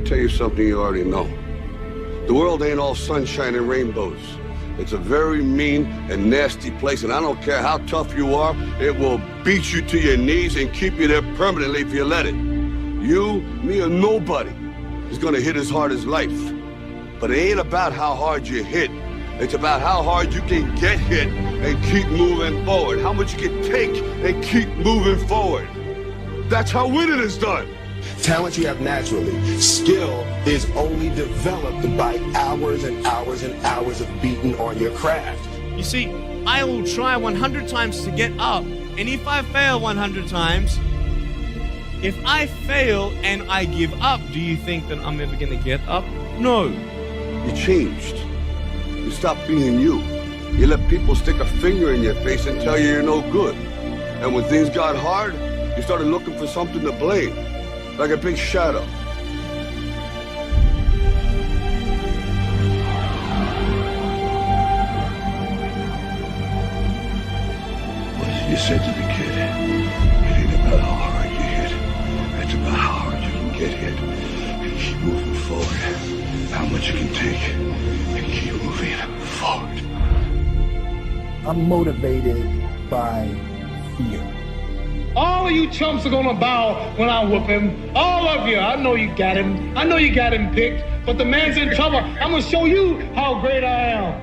tell you something you already know. The world ain't all sunshine and rainbows. It's a very mean and nasty place, and I don't care how tough you are, it will beat you to your knees and keep you there permanently if you let it. You, me, or nobody is gonna hit as hard as life. But it ain't about how hard you hit. It's about how hard you can get hit and keep moving forward. How much you can take and keep moving forward. That's how winning is done. Talent you have naturally. Skill is only developed by hours and hours and hours of beating on your craft. You see, I will try 100 times to get up, and if I fail 100 times, if I fail and I give up, do you think that I'm ever gonna get up? No. You changed. You stopped being you. You let people stick a finger in your face and tell you you're no good. And when things got hard, you started looking for something to blame. Like a big shadow. What you said to the kid, it ain't about how hard you hit. It's about how hard you can get hit and keep moving forward. How much you can take and keep moving forward. I'm motivated by fear. All of you chumps are gonna bow when I whoop him. All of you. I know you got him. I know you got him picked. But the man's in trouble. I'm gonna show you how great I am.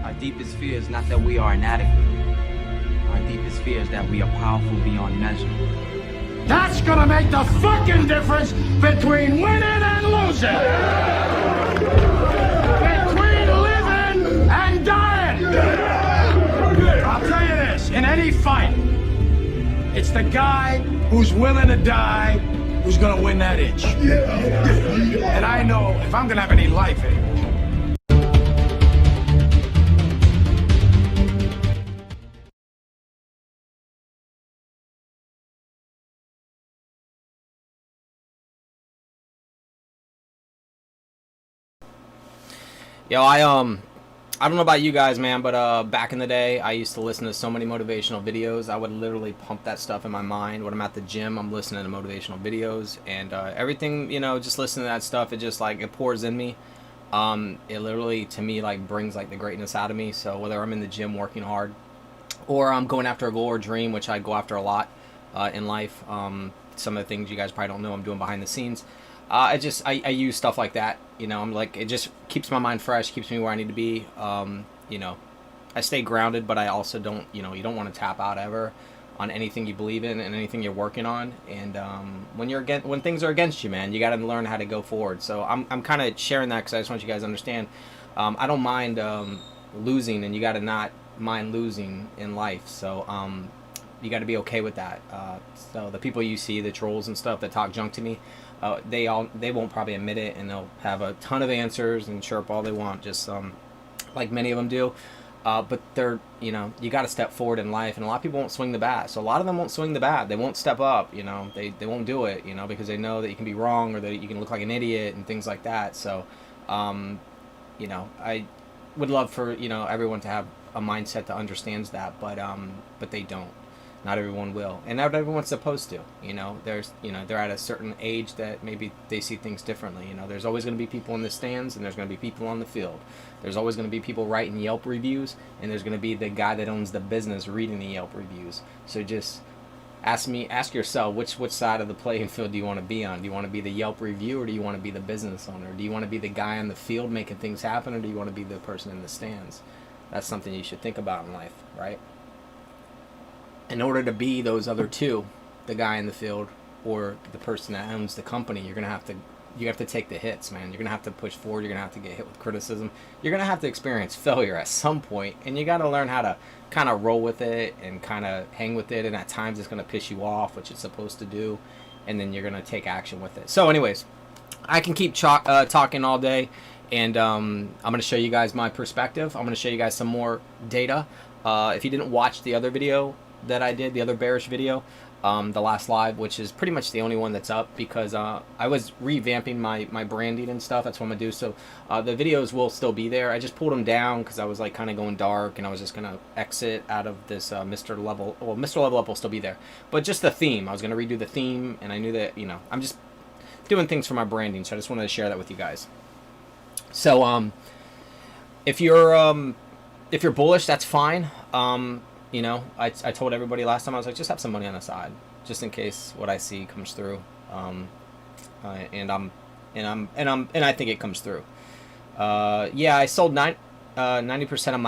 Our deepest fear is not that we are inadequate. Our deepest fear is that we are powerful beyond measure. That's gonna make the fucking difference between winning and losing. Between living and dying. I'll tell you this, in any fight, it's the guy who's willing to die who's gonna win that inch. And I know if I'm gonna have any life in it. Yo, I don't know about you guys, man, but back in the day, I used to listen to so many motivational videos. I would literally pump that stuff in my mind. When I'm at the gym, I'm listening to motivational videos, and everything, you know, just listening to that stuff, it just, like, it pours in me. It literally, to me, like, brings, like, the greatness out of me. So whether I'm in the gym working hard, or I'm going after a goal or dream, which I go after a lot in life, some of the things you guys probably don't know I'm doing behind the scenes. I use stuff like that, you know. I'm like, it just keeps my mind fresh, keeps me where I need to be. You know, I stay grounded, but I also don't, you know, you don't want to tap out ever on anything you believe in and anything you're working on. And when things are against you, man, you got to learn how to go forward. So I'm kind of sharing that because I just want you guys to understand. I don't mind losing, and you got to not mind losing in life. So you got to be okay with that. So the people you see, the trolls and stuff that talk junk to me, they won't probably admit it, and they'll have a ton of answers and chirp all they want, just like many of them do. But they're, you know, you got to step forward in life, and a lot of people won't swing the bat. So a lot of them won't swing the bat. They won't step up, you know. They won't do it, you know, because they know that you can be wrong, or that you can look like an idiot and things like that. So, you know, I would love for, you know, everyone to have a mindset that understands that, but they don't. Not everyone will, and not everyone's supposed to. You know, there's, you know, they're at a certain age that maybe they see things differently. You know, there's always going to be people in the stands, and there's going to be people on the field. There's always going to be people writing Yelp reviews, and there's going to be the guy that owns the business reading the Yelp reviews. So just ask yourself, which side of the playing field do you want to be on? Do you want to be the Yelp review, or do you want to be the business owner? Do you want to be the guy on the field making things happen, or do you want to be the person in the stands? That's something you should think about in life, right? In order to be those other two, the guy in the field or the person that owns the company, you have to take the hits, man. You're gonna have to push forward. You're gonna have to get hit with criticism. You're gonna have to experience failure at some point, and you got to learn how to kind of roll with it and kind of hang with it. And at times, it's gonna piss you off, which it's supposed to do, and then you're gonna take action with it. So, anyways, I can keep talking all day, and I'm gonna show you guys my perspective. I'm gonna show you guys some more data. If you didn't watch the other video that I did, the other bearish video, the last live, which is pretty much the only one that's up because I was revamping my branding and stuff. That's what I'm gonna do. So the videos will still be there. I just pulled them down because I was like kind of going dark, and I was just gonna exit out of this Mr. Level. Well, Mr. Level Up will still be there, but just the theme. I was gonna redo the theme, and I knew that, you know, I'm just doing things for my branding, so I just wanted to share that with you guys. So if you're bullish, that's fine. You know, I told everybody last time, I was like, just have some money on the side, just in case what I see comes through. And I think it comes through. Yeah, I sold 90% of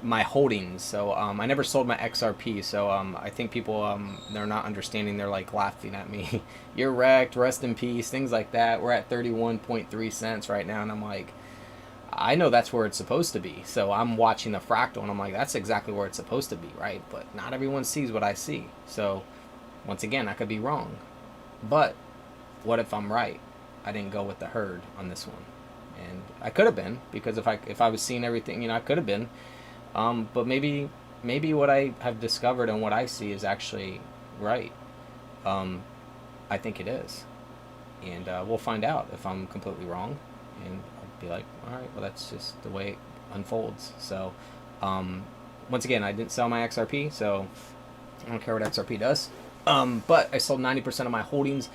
my holdings, so I never sold my XRP. So I think people they're not understanding. They're like laughing at me. You're wrecked. Rest in peace. Things like that. We're at 31.3 cents right now, and I'm like, I know that's where it's supposed to be. So I'm watching the fractal, and I'm like, that's exactly where it's supposed to be, right? But not everyone sees what I see. So once again, I could be wrong. But what if I'm right? I didn't go with the herd on this one. And I could have been, because if I was seeing everything, you know, I could have been. But maybe what I have discovered and what I see is actually right. I think it is. And we'll find out if I'm completely wrong. And be like, all right, well, that's just the way it unfolds. So once again, I didn't sell my XRP, so I don't care what XRP does. But I sold 90% of my holdings,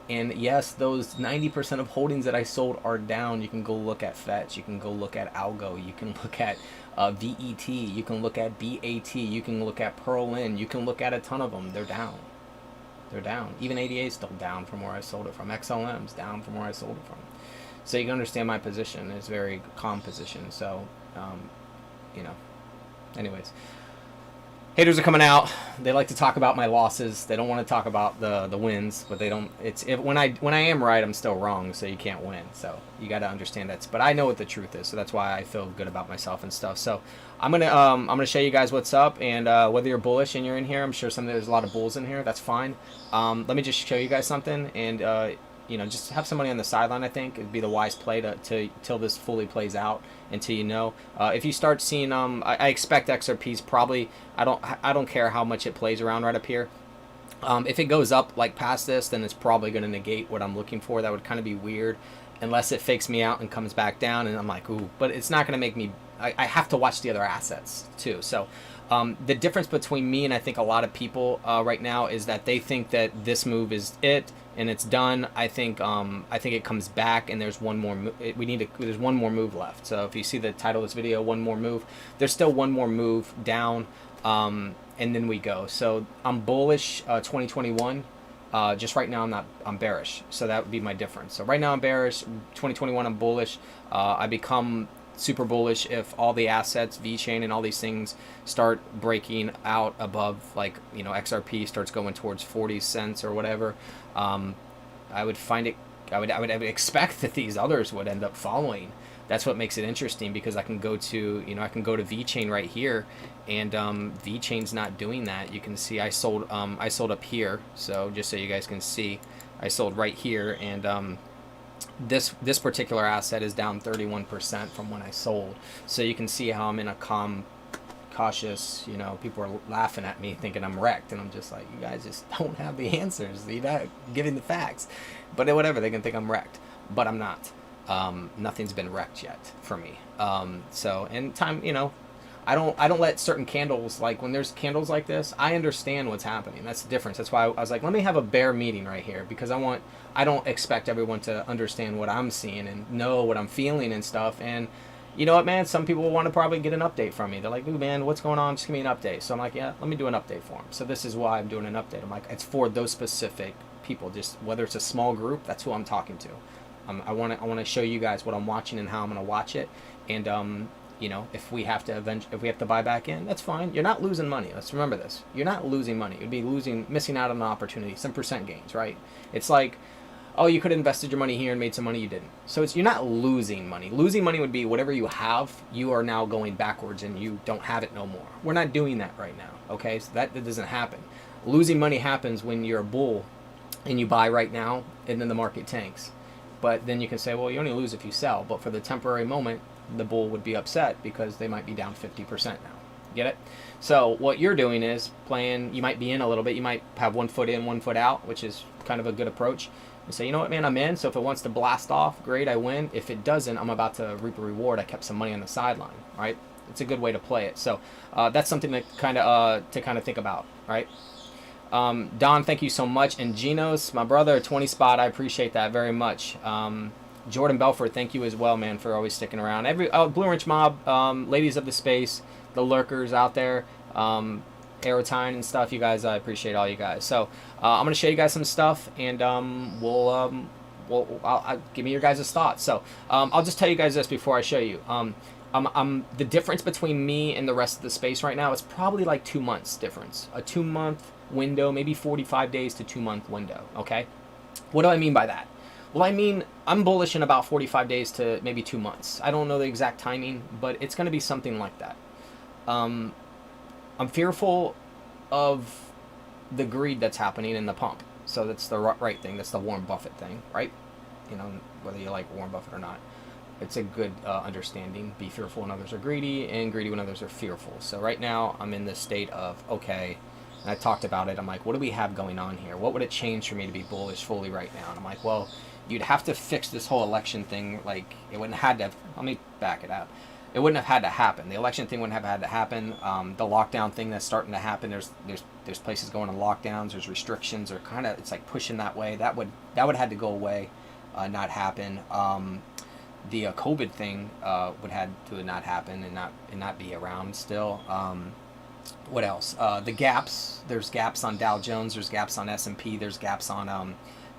and yes, those 90% of holdings that I sold are down. You can go look at Fetch, you can go look at Algo, you can look at VET, you can look at BAT, you can look at Pearl-In, you can look at a ton of them. They're down. They're down. Even ADA is still down from where I sold it from. XLM's down from where I sold it from. So you can understand my position. It's a very calm position. So, you know, anyways. Haters are coming out. They like to talk about my losses. They don't want to talk about the wins, but they don't. When I am right, I'm still wrong, so you can't win. So you got to understand that. But I know what the truth is, so that's why I feel good about myself and stuff. So I'm gonna show you guys what's up, and whether you're bullish and you're in here, I'm sure there's a lot of bulls in here. That's fine. Let me just show you guys something, and you know, just have some money on the sideline. I think it'd be the wise play to till this fully plays out, until you know. If you start seeing, I expect XRP's probably. I don't care how much it plays around right up here. If it goes up like past this, then it's probably going to negate what I'm looking for. That would kind of be weird, unless it fakes me out and comes back down, and I'm like, ooh. But it's not going to make me. I have to watch the other assets too. So. The difference between me and I think a lot of people right now is that they think that this move is it and it's done. I think it comes back, and there's one more. There's one more move left. So if you see the title of this video, one more move. There's still one more move down, and then we go. So I'm bullish 2021. Just right now I'm bearish. So that would be my difference. So right now I'm bearish. 2021 I'm bullish. I become super bullish if all the assets, VeChain and all these things start breaking out above, like, you know, XRP starts going towards 40 cents or whatever. I would find it, I would expect that these others would end up following. That's what makes it interesting, because I can go to, you know, I can go to VeChain right here, and VeChain's not doing that. You can see I sold up here. So just so you guys can see, I sold right here, and this particular asset is down 31% from when I sold. So you can see how I'm in a calm, cautious, you know, people are laughing at me thinking I'm wrecked, and I'm just like, you guys just don't have the answers. You're not giving the facts. But whatever, they can think I'm wrecked, but I'm not. Nothing's been wrecked yet for me. So in time, you know, I don't let certain candles, like when there's candles like this, I understand what's happening. That's the difference. That's why I was like, let me have a bear meeting right here, because I don't expect everyone to understand what I'm seeing and know what I'm feeling and stuff. And you know what, man, some people want to probably get an update from me. They're like, ooh, man, what's going on? Just give me an update. So I'm like, yeah, let me do an update for them. So this is why I'm doing an update. I'm like, it's for those specific people. Just whether it's a small group, that's who I'm talking to. I want to show you guys what I'm watching and how I'm going to watch it. And you know, if we have to buy back in, that's fine. You're not losing money. Let's remember this. You're not losing money. You'd be missing out on an opportunity, some percent gains, right? It's like, oh, you could have invested your money here and made some money, you didn't. So you're not losing money. Losing money would be whatever you have, you are now going backwards and you don't have it no more. We're not doing that right now, okay? So that doesn't happen. Losing money happens when you're a bull and you buy right now and then the market tanks. But then you can say, well, you only lose if you sell. But for the temporary moment, the bull would be upset because they might be down 50% now. Get it? So what you're doing is playing, you might be in a little bit, you might have 1 foot in, 1 foot out, which is kind of a good approach. And say, you know what, man, I'm in, so if it wants to blast off, great, I win. If it doesn't, I'm about to reap a reward. I kept some money on the sideline, right? It's a good way to play it. So that's something that kind of think about, right? Don, thank you so much. And Geno's, my brother, 20 spot, I appreciate that very much. Jordan Belfort, thank you as well, man, for always sticking around. Blue Orange Mob, ladies of the space, the lurkers out there, Aerotine and stuff, you guys, I appreciate all you guys. So I'm gonna show you guys some stuff, and I'll give me your guys' thoughts. So I'll just tell you guys this before I show you. The difference between me and the rest of the space right now is probably like 2 months difference. A 2 month window, maybe 45 days to 2 month window. Okay, what do I mean by that? Well, I mean, I'm bullish in about 45 days to maybe 2 months. I don't know the exact timing, but it's going to be something like that. I'm fearful of the greed that's happening in the pump. So that's the right thing. That's the Warren Buffett thing, right? You know, whether you like Warren Buffett or not. It's a good understanding. Be fearful when others are greedy, and greedy when others are fearful. So right now, I'm in this state of, okay, and I talked about it. I'm like, what do we have going on here? What would it change for me to be bullish fully right now? And I'm like, well, you'd have to fix this whole election thing. Like, it wouldn't have had to, let me back it up. It wouldn't have had to happen. The election thing wouldn't have had to happen. The lockdown thing that's starting to happen, there's places going on lockdowns, there's restrictions, or kind of, it's like pushing that way. That would have to go away, not happen. The COVID thing would have to not happen and not be around still. What else? The gaps. There's gaps on Dow Jones. There's gaps on S&P. There's gaps on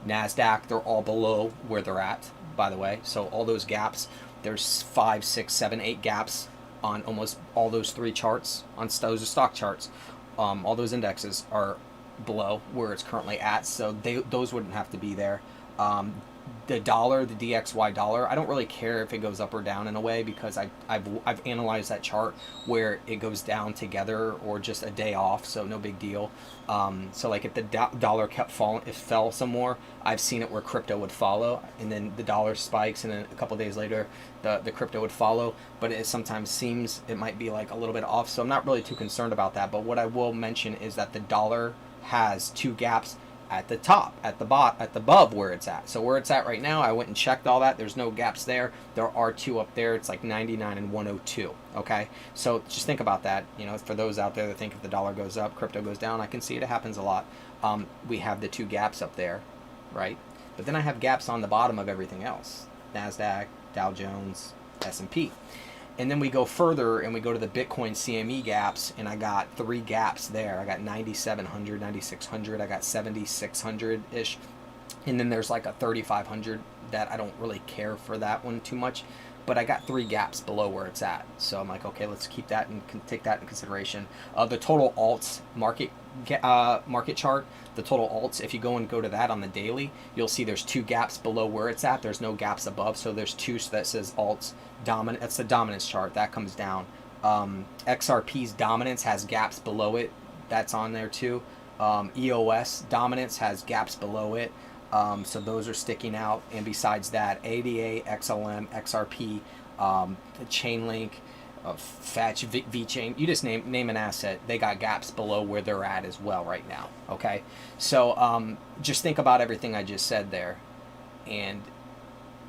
NASDAQ. They're all below where they're at, by the way. So all those gaps, there's 5, 6, 7, 8 gaps on almost all those 3 charts. On those stock charts. All those indexes are below where it's currently at. So those wouldn't have to be there. The dollar, the DXY dollar, I don't really care if it goes up or down in a way, because I've analyzed that chart where it goes down together or just a day off, so no big deal. So like if the dollar kept falling, if fell some more, I've seen it where crypto would follow, and then the dollar spikes, and then a couple days later the crypto would follow. But it sometimes seems it might be like a little bit off, so I'm not really too concerned about that. But what I will mention is that the dollar has 2 gaps at the top, at the above where it's at. So where it's at right now, I went and checked all that. There's no gaps there. There are 2 up there. It's like 99 and 102. Okay, so just think about that. You know, for those out there that think if the dollar goes up, crypto goes down, I can see it happens a lot. We have the 2 gaps up there, right? But then I have gaps on the bottom of everything else: NASDAQ, Dow Jones, S&P. And then we go further and we go to the Bitcoin CME gaps, and I got 3 gaps there. I got 9,700, 9,600, I got 7,600-ish. And then there's like a 3,500 that I don't really care for that one too much. But I got 3 gaps below where it's at. So I'm like, okay, let's keep that and take that in consideration. The total alts market chart, the total alts, if you go to that on the daily, you'll see there's 2 gaps below where it's at. There's no gaps above, so there's 2 that says alts dominant. That's the dominance chart. That comes down. XRP's dominance has gaps below it. That's on there too. EOS dominance has gaps below it. So those are sticking out. And besides that, ADA, XLM, XRP, Chainlink, Fetch, VeChain, you just name an asset, they got gaps below where they're at as well right now. Okay, so just think about everything I just said there, and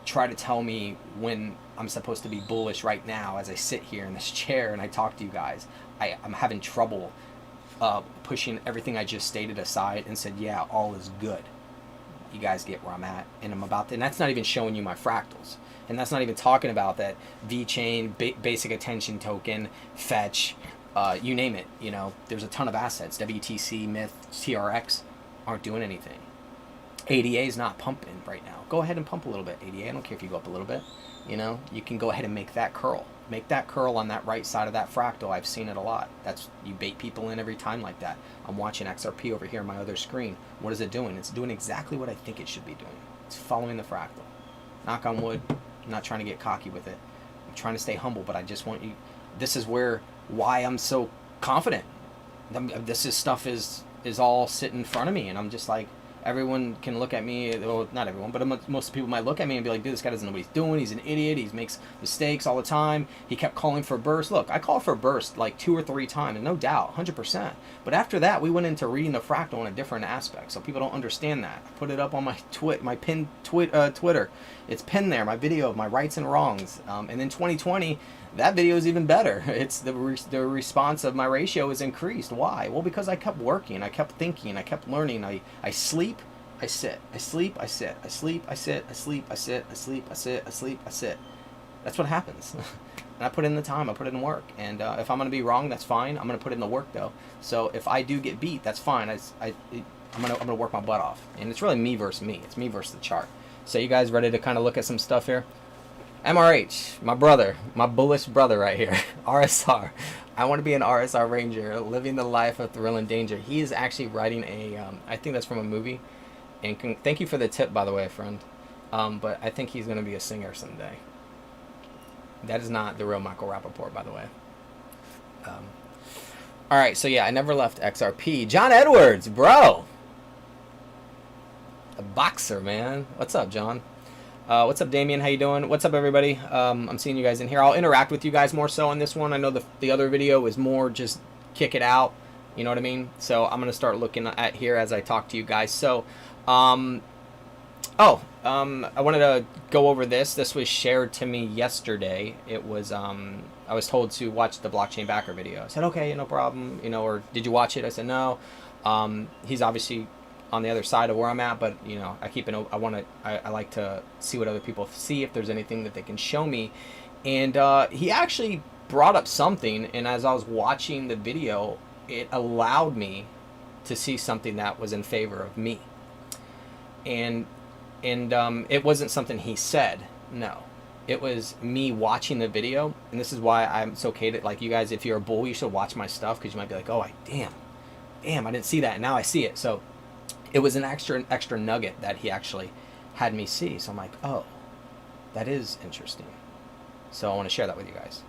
try to tell me when I'm supposed to be bullish right now as I sit here in this chair and I talk to you guys. I'm having trouble pushing everything I just stated aside and said, yeah, all is good. You guys get where I'm at, and I'm about to, and that's not even showing you my fractals, and that's not even talking about that VeChain, basic attention token, Fetch, you name it. You know, there's a ton of assets. WTC, Myth, TRX aren't doing anything. ADA is not pumping right now. Go ahead and pump a little bit, ADA. I don't care if you go up a little bit. You know, you can go ahead and make that curl. Make that curl on that right side of that fractal. I've seen it a lot. That's, you bait people in every time like that. I'm watching XRP over here on my other screen. What is it doing? It's doing exactly what I think it should be doing. It's following the fractal. Knock on wood. I'm not trying to get cocky with it. I'm trying to stay humble, but I just want you, this is why I'm so confident. This is stuff is all sitting in front of me, and I'm just like, everyone can look at me, well, not everyone, but most people might look at me and be like, dude, this guy doesn't know what he's doing. He's an idiot. He makes mistakes all the time. He kept calling for burst. Look, I called for burst like 2 or 3 times, and no doubt, 100%. But after that, we went into reading the fractal in a different aspect, so people don't understand that. I put it up on my pinned Twitter. It's pinned there, my video of my rights and wrongs. And in 2020, that video is even better. It's the response of my ratio is increased. Why? Well, because I kept working, I kept thinking, I kept learning. I sleep, I sit. I sleep, I sit. I sleep, I sit. I sleep, I sit. I sleep, I sit. I sleep, I sit. That's what happens. And I put in the time, I put in work. And if I'm going to be wrong, that's fine. I'm going to put in the work, though. So if I do get beat, that's fine. I'm going to work my butt off. And it's really me versus me. It's me versus the chart. So you guys ready to kind of look at some stuff here? MRH, my brother, my bullish brother right here. RSR. I want to be an RSR Ranger, living the life of thrill and danger. He is actually writing a, I think that's from a movie. And thank you for the tip, by the way, friend. But I think he's going to be a singer someday. That is not the real Michael Rappaport, by the way. All right, so yeah, I never left XRP. John Edwards, bro. A boxer, man. What's up, John? What's up, Damien? How you doing? What's up, everybody? I'm seeing you guys in here. I'll interact with you guys more so on this one. I know the other video is more just kick it out. You know what I mean? So I'm going to start looking at here as I talk to you guys. So, I wanted to go over this. This was shared to me yesterday. It was, I was told to watch the blockchain backer video. I said, okay, no problem. You know, or did you watch it? I said, no. He's obviously on the other side of where I'm at, but you know, I keep an I like to see what other people see, if there's anything that they can show me. And he actually brought up something, and as I was watching the video, it allowed me to see something that was in favor of me. And it wasn't something he said. No, it was me watching the video. And this is why it's okay to, like, you guys, if you're a bull, you should watch my stuff, because you might be like, oh, damn, I didn't see that, and now I see it. So it was an extra nugget that he actually had me see. So I'm like, oh, that is interesting. So I want to share that with you guys.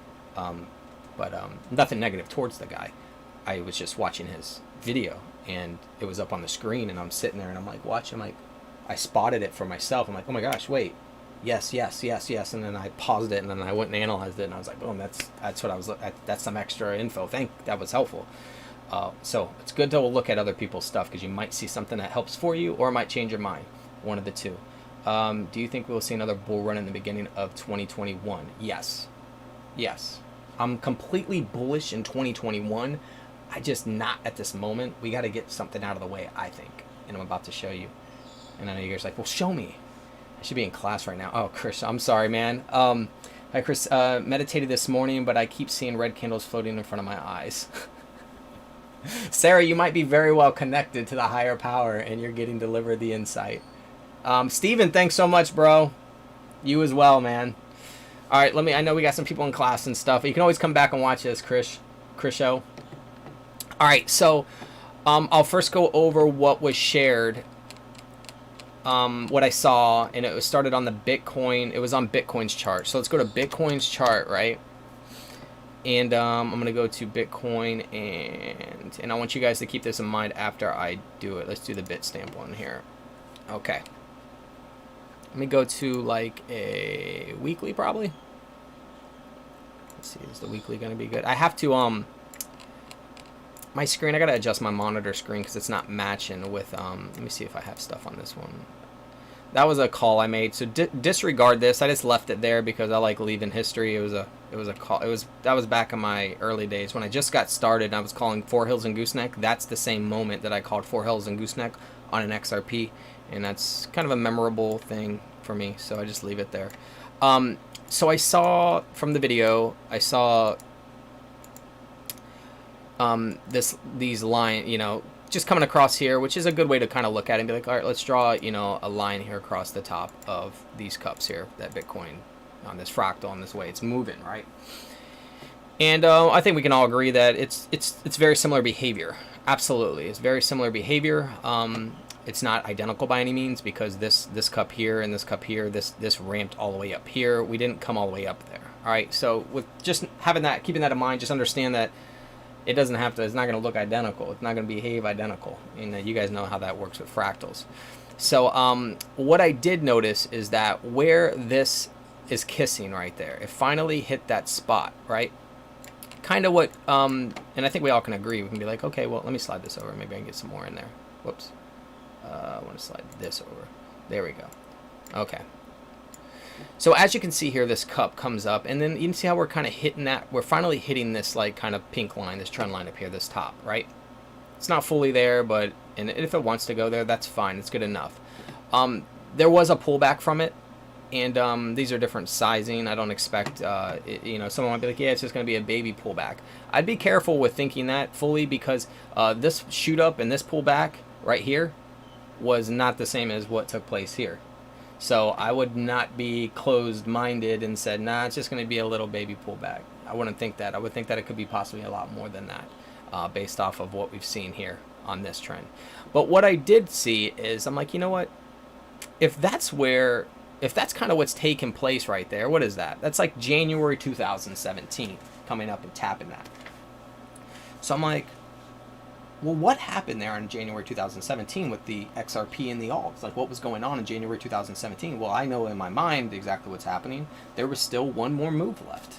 But nothing negative towards the guy. I was just watching his video, and it was up on the screen, and I'm sitting there, and I'm like, watching, like, I spotted it for myself. I'm like, oh my gosh, wait, yes. And then I paused it, and then I went and analyzed it, and I was like, boom, that's what I was, that's some extra info. That was helpful. So it's good to look at other people's stuff, because you might see something that helps for you, or it might change your mind. One of the two. Do you think we'll see another bull run in the beginning of 2021? Yes. I'm completely bullish in 2021. I just not at this moment. We got to get something out of the way, I think. And I'm about to show you. And I know you guys are like, well, show me. I should be in class right now. Oh, Chris, I'm sorry, man. Hi, Chris. Meditated this morning, but I keep seeing red candles floating in front of my eyes. Sarah, you might be very well connected to the higher power, and you're getting delivered the insight. Steven, thanks so much, bro. You as well, man. All right, I know we got some people in class and stuff. You can always come back and watch this, Chris show. All right, so I'll first go over what was shared, what I saw, and it was started on the Bitcoin. It was on Bitcoin's chart. So let's go to Bitcoin's chart, right? And I'm going to go to Bitcoin, and I want you guys to keep this in mind after I do it. Let's do the Bitstamp one here. Okay. Let me go to like a weekly probably. Let's see, is the weekly going to be good? I have to, my screen, I got to adjust my monitor screen because it's not matching with, let me see if I have stuff on this one. That was a call I made, so disregard this. I just left it there because I like leaving history. It was a call. That was back in my early days when I just got started and I was calling Four Hills and Gooseneck. That's the same moment that I called Four Hills and Gooseneck on an XRP, and that's kind of a memorable thing for me, so I just leave it there. So I saw from the video, I saw these line, you know, just coming across here, which is a good way to kind of look at it and be like, all right, let's draw, you know, a line here across the top of these cups here, that Bitcoin on this fractal in this way it's moving, right? And I think we can all agree that it's very similar behavior. Absolutely, it's very similar behavior. It's not identical by any means, because this cup here and this cup here, this ramped all the way up here. We didn't come all the way up there. All right, so with just having that, keeping that in mind, just understand that it doesn't have to, it's not going to look identical. It's not going to behave identical. And you guys know how that works with fractals. So what I did notice is that where this is kissing right there, it finally hit that spot, right? Kind of what, and I think we all can agree. We can be like, okay, well, let me slide this over. Maybe I can get some more in there. Whoops. I want to slide this over. There we go. Okay. So as you can see here, this cup comes up, and then you can see how we're kind of hitting that. We're finally hitting this like kind of pink line, this trend line up here, this top, right? It's not fully there, but and if it wants to go there, that's fine. It's good enough. There was a pullback from it, and these are different sizing. I don't expect, you know, someone might be like, yeah, it's just going to be a baby pullback. I'd be careful with thinking that fully, because this shoot up and this pullback right here was not the same as what took place here. So I would not be closed-minded and said, nah, it's just going to be a little baby pullback. I wouldn't think that. I would think that it could be possibly a lot more than that, based off of what we've seen here on this trend. But what I did see is, I'm like, you know what? If that's kind of what's taking place right there, what is that? That's like January 2017 coming up and tapping that. So I'm like, well, what happened there in January 2017 with the XRP and the alts? Like, what was going on in January 2017? Well, I know in my mind exactly what's happening. There was still one more move left.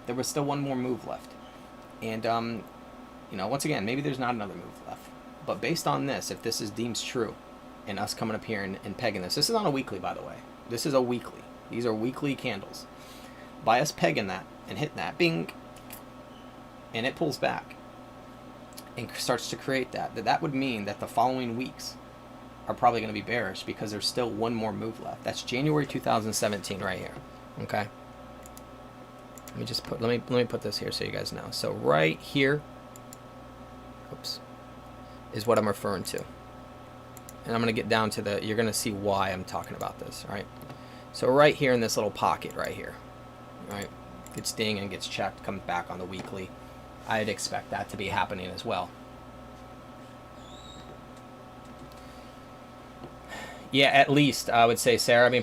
There was still one more move left. And, you know, once again, maybe there's not another move left. But based on this, if this is deemed true, and us coming up here and pegging this is on a weekly, by the way. This is a weekly. These are weekly candles. By us pegging that and hitting that, bing, and it pulls back and starts to create that would mean that the following weeks are probably going to be bearish, because there's still one more move left. That's January 2017 right here. Okay. Let me just put, let me put this here so you guys know. So right here, oops, is what I'm referring to. And I'm going to get down to the, you're going to see why I'm talking about this, right? So right here in this little pocket right here, right, gets ding and gets checked, comes back on the weekly. I'd expect that to be happening as well. Yeah, at least, I would say, Sarah. I mean,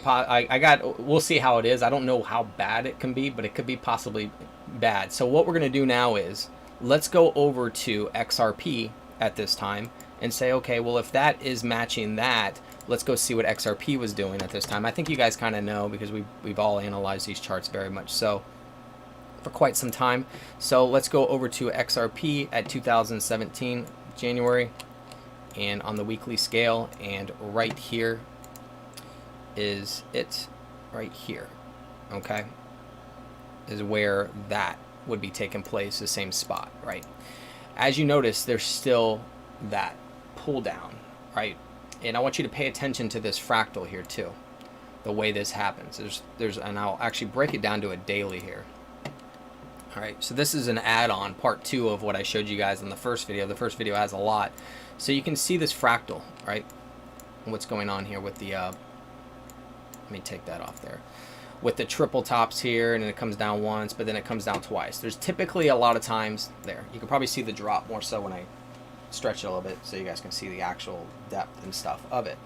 we'll see how it is. I don't know how bad it can be, but it could be possibly bad. So what we're going to do now is, let's go over to XRP at this time and say, okay, well, if that is matching that, let's go see what XRP was doing at this time. I think you guys kind of know, because we've all analyzed these charts very much so for quite some time. So let's go over to XRP at 2017 January, and on the weekly scale, and right here is it, right here, okay, is where that would be taking place, the same spot, right? As you notice, there's still that pull down, right? And I want you to pay attention to this fractal here too, the way this happens. And I'll actually break it down to a daily here. All right, so this is an add-on, part 2 of what I showed you guys in the first video. The first video has a lot. So you can see this fractal, right? And what's going on here with the, let me take that off there. With the triple tops here, and then it comes down once, but then it comes down twice. There's typically a lot of times there. You can probably see the drop more so when I stretch it a little bit, so you guys can see the actual depth and stuff of it.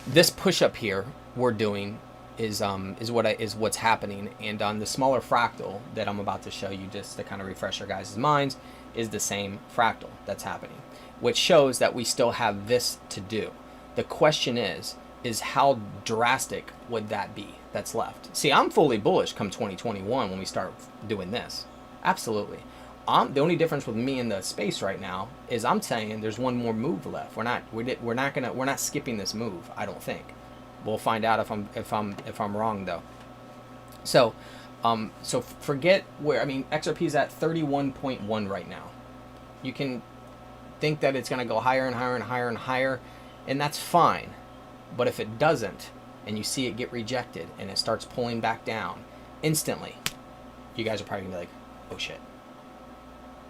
This push-up here we're doing is what's happening, and on the smaller fractal that I'm about to show you, just to kind of refresh your guys' minds, is the same fractal that's happening, which shows that we still have this to do. The question is how drastic would that be that's left? See, I'm fully bullish come 2021 when we start doing this. Absolutely. The only difference with me in the space right now is I'm saying there's one more move left. We're not skipping this move, I don't think. We'll find out if I'm wrong though. So so forget where, I mean, XRP is at 31.1 right now. You can think that it's going to go higher and higher and higher and higher, and that's fine. But if it doesn't, and you see it get rejected and it starts pulling back down instantly, you guys are probably gonna be like, oh shit,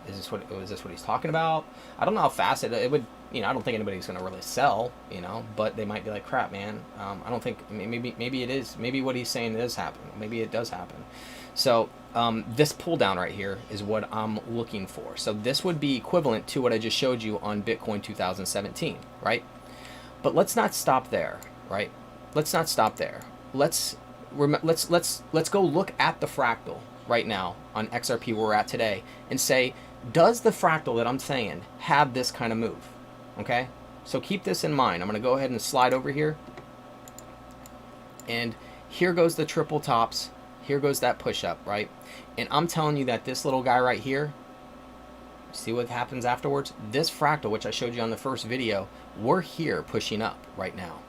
is this what he's talking about? I don't know how fast it would, you know, I don't think anybody's gonna really sell, you know, but they might be like, crap, man, I don't think, maybe it is, maybe what he's saying is happening, maybe it does happen. So this pull down right here is what I'm looking for. So this would be equivalent to what I just showed you on Bitcoin 2017, right? But let's not stop there, right? Let's not stop there. Let's go look at the fractal right now on XRP where we're at today and say, does the fractal that I'm saying have this kind of move? Okay, so keep this in mind. I'm going to go ahead and slide over here. And here goes the triple tops. Here goes that push up, right? And I'm telling you that this little guy right here, see what happens afterwards? This fractal, which I showed you on the first video, we're here pushing up right now.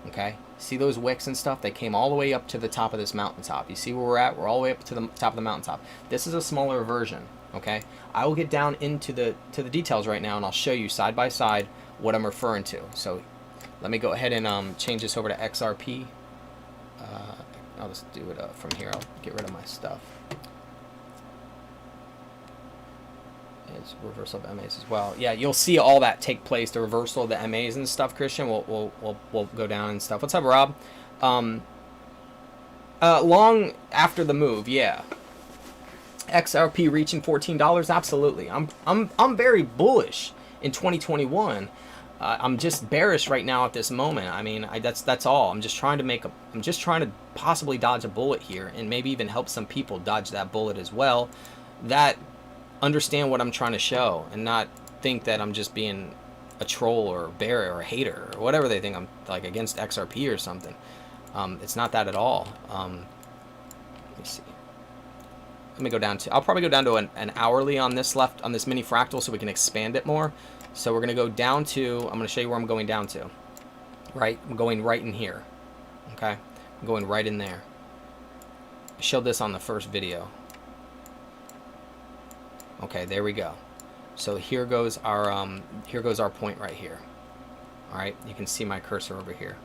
Okay, see those wicks and stuff? They came all the way up to the top of this mountaintop. You see where we're at? We're all the way up to the top of the mountaintop. This is a smaller version. Okay, I will get down into the details right now, and I'll show you side by side what I'm referring to. So let me go ahead and change this over to XRP. I'll just do it from here. I'll get rid of my stuff. It's reversal of MAs as well. Yeah, you'll see all that take place. The reversal of the MAs and stuff. Christian, we'll go down and stuff. What's up, Rob? Long after the move, yeah. XRP reaching $14. Absolutely. I'm very bullish in 2021. I'm just bearish right now at this moment. I mean, that's all. I'm just trying to possibly dodge a bullet here, and maybe even help some people dodge that bullet as well. That understand what I'm trying to show, and not think that I'm just being a troll or a bear or a hater or whatever they think I'm like against XRP or something. It's not that at all. Let me see. Let me go down to. I'll probably go down to an hourly on this mini fractal so we can expand it more. So we're gonna go down to. I'm gonna show you where I'm going down to. Right, I'm going right in here. Okay, I'm going right in there. I showed this on the first video. Okay, there we go. So here goes our point right here. All right, you can see my cursor over here.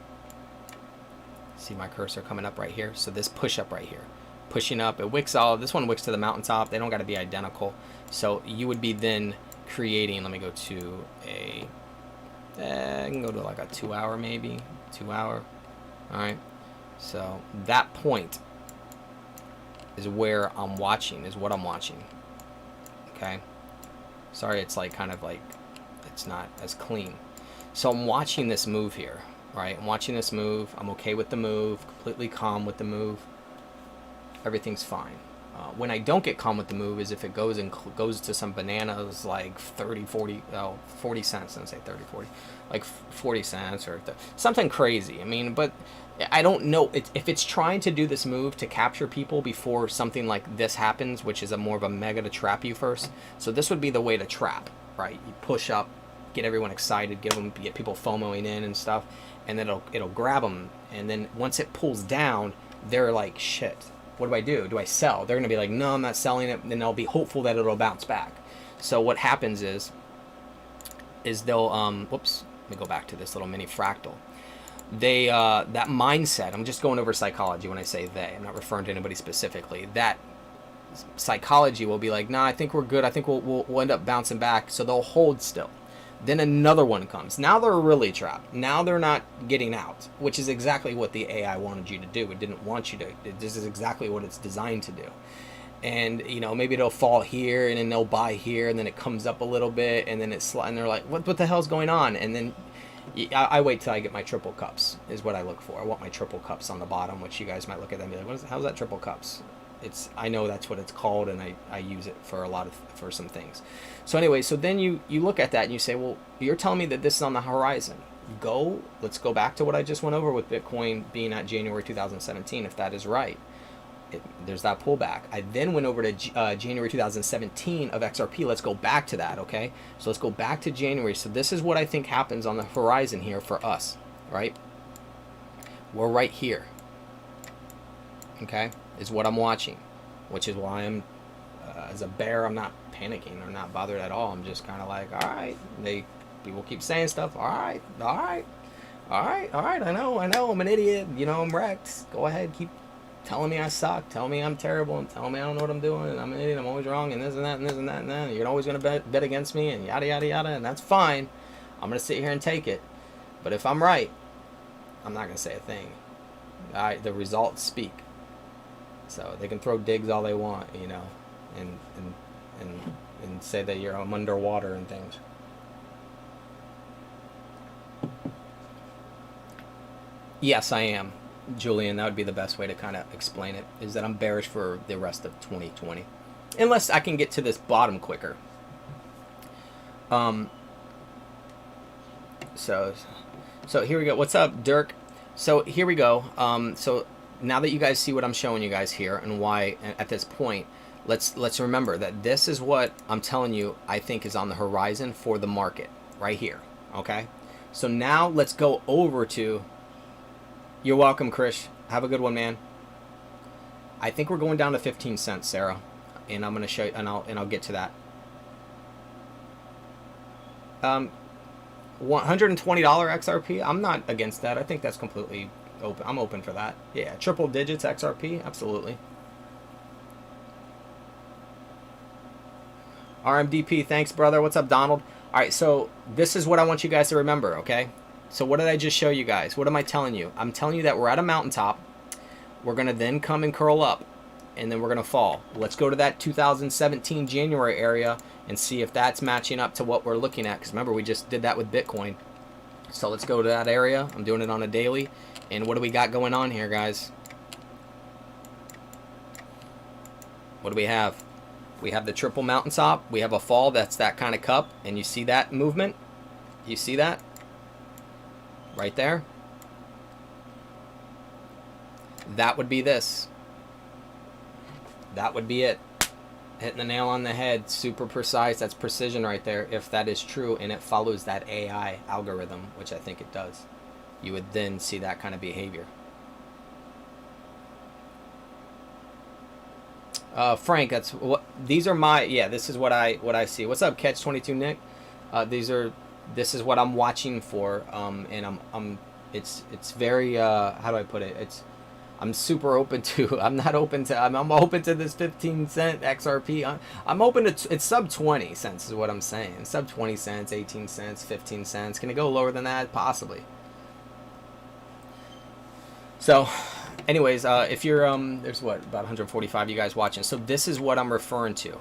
See my cursor coming up right here. So this push up right here, pushing up. It wicks all. This one wicks to the mountaintop. They don't got to be identical. So you would be then creating. Let me go to a. I can go to like a 2 hour maybe. 2 hour. All right. So that point is where I'm watching. Is what I'm watching. Okay, sorry, it's like kind of like it's not as clean. So I'm watching this move here, right? I'm watching this move. I'm okay with the move, completely calm with the move. Everything's fine. When I don't get calm with the move is if it goes to some bananas like 40 cents, don't say 30, 40, like 40 cents or something crazy. I mean, but I don't know if it's trying to do this move to capture people before something like this happens, which is more of a mega to trap you first. So this would be the way to trap, right? You push up, get everyone excited, get people FOMOing in and stuff, and then it'll grab them. And then once it pulls down, they're like, shit, what do I do? Do I sell? They're gonna be like, no, I'm not selling it. Then they'll be hopeful that it'll bounce back. So what happens is they'll whoops, let me go back to this little mini fractal. They that mindset, I'm just going over psychology when I say they, I'm not referring to anybody specifically. That psychology will be like, nah, I think we're good, I think we'll end up bouncing back. So they'll hold still. Then another one comes. Now they're really trapped. Now they're not getting out, which is exactly what the AI wanted you to do. It didn't want you to. This is exactly what it's designed to do. And you know, maybe it'll fall here, and then they'll buy here, and then it comes up a little bit, and then and they're like, what the hell's going on? And then I wait till I get my triple cups is what I look for. I want my triple cups on the bottom, which you guys might look at them and be like, how's that triple cups? I know that's what it's called, and I use it for for some things. So anyway, so then you look at that and you say, well, you're telling me that this is on the horizon. Let's go back to what I just went over with Bitcoin being at January 2017, if that is right. There's that pullback. I then went over to January 2017 of XRP. Let's go back to that, okay? So let's go back to January. So this is what I think happens on the horizon here for us, right? We're right here, okay? Is what I'm watching, which is why I'm, as a bear, I'm not panicking or not bothered at all. I'm just kind of like, all right. People keep saying stuff. All right. I know. I'm an idiot. You know, I'm wrecked. Go ahead, keep telling me I suck, telling me I'm terrible, and telling me I don't know what I'm doing, and I'm an idiot, I'm always wrong, and this and that, and this and that, and that, and you're always going to bet against me, and yada, yada, yada, and that's fine. I'm going to sit here and take it. But if I'm right, I'm not going to say a thing. The results speak. So they can throw digs all they want, you know, and say that I'm underwater and things. Yes, I am. Julian, that would be the best way to kind of explain it, is that I'm bearish for the rest of 2020. Unless I can get to this bottom quicker. So here we go. What's up, Dirk? So here we go. So now that you guys see what I'm showing you guys here and why at this point, let's remember that this is what I'm telling you I think is on the horizon for the market right here. Okay? So now let's go over to... You're welcome, Krish. Have a good one, man. I think we're going down to 15 cents, Sarah. And I'm going to show you, and I'll get to that. $120 XRP. I'm not against that. I think that's completely open. I'm open for that. Yeah, triple digits XRP. Absolutely. RMDP. Thanks, brother. What's up, Donald? All right, so this is what I want you guys to remember, okay? So what did I just show you guys? What am I telling you? I'm telling you that we're at a mountaintop. We're going to then come and curl up, and then we're going to fall. Let's go to that 2017 January area and see if that's matching up to what we're looking at. Because remember, we just did that with Bitcoin. So let's go to that area. I'm doing it on a daily. And what do we got going on here, guys? What do we have? We have the triple mountaintop. We have a fall. That's that kind of cup. And you see that movement? You see that? Right there. That would be this. That would be it. Hitting the nail on the head. Super precise. That's precision right there. If that is true and it follows that AI algorithm, which I think it does, you would then see that kind of behavior. Frank, that's what these are my, yeah, this is what I see. What's up, Catch 22 Nick? This is what I'm watching for, and it's very how do I put it? I'm super open to. I'm open to this 15 cent XRP. I'm open to it's sub 20 cents is what I'm saying. Sub 20 cents, 18 cents, 15 cents. Can it go lower than that? Possibly. So, anyways, if you're there's what about 145 you guys watching. So this is what I'm referring to.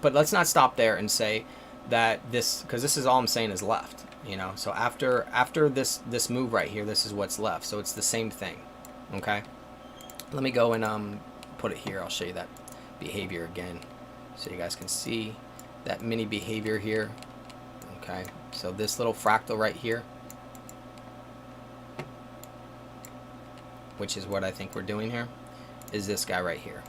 But let's not stop there and say that this, because this is all I'm saying is left, you know. So after this move right here, this is what's left. So it's the same thing. Okay, let me go and put it here. I'll show you that behavior again so you guys can see that mini behavior here. Okay, so this little fractal right here, which is what I think we're doing here, is this guy right here.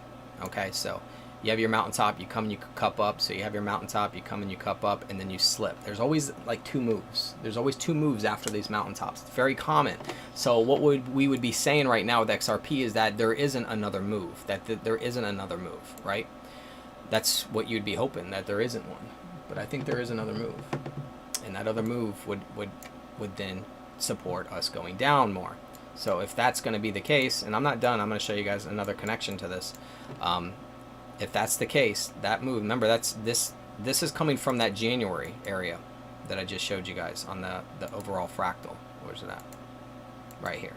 Okay, so you have your mountaintop, you come and you cup up. So you have your mountaintop, you come and you cup up, and then you slip. There's always like two moves. There's always two moves after these mountaintops. It's very common. So what we would be saying right now with XRP is that there isn't another move. There isn't another move, right? That's what you'd be hoping, that there isn't one. But I think there is another move, and that other move would then support us going down more. So if that's going to be the case, and I'm not done, I'm going to show you guys another connection to this. If that's the case, that move, remember this is coming from that January area that I just showed you guys on the overall fractal. Where's it at? Right here.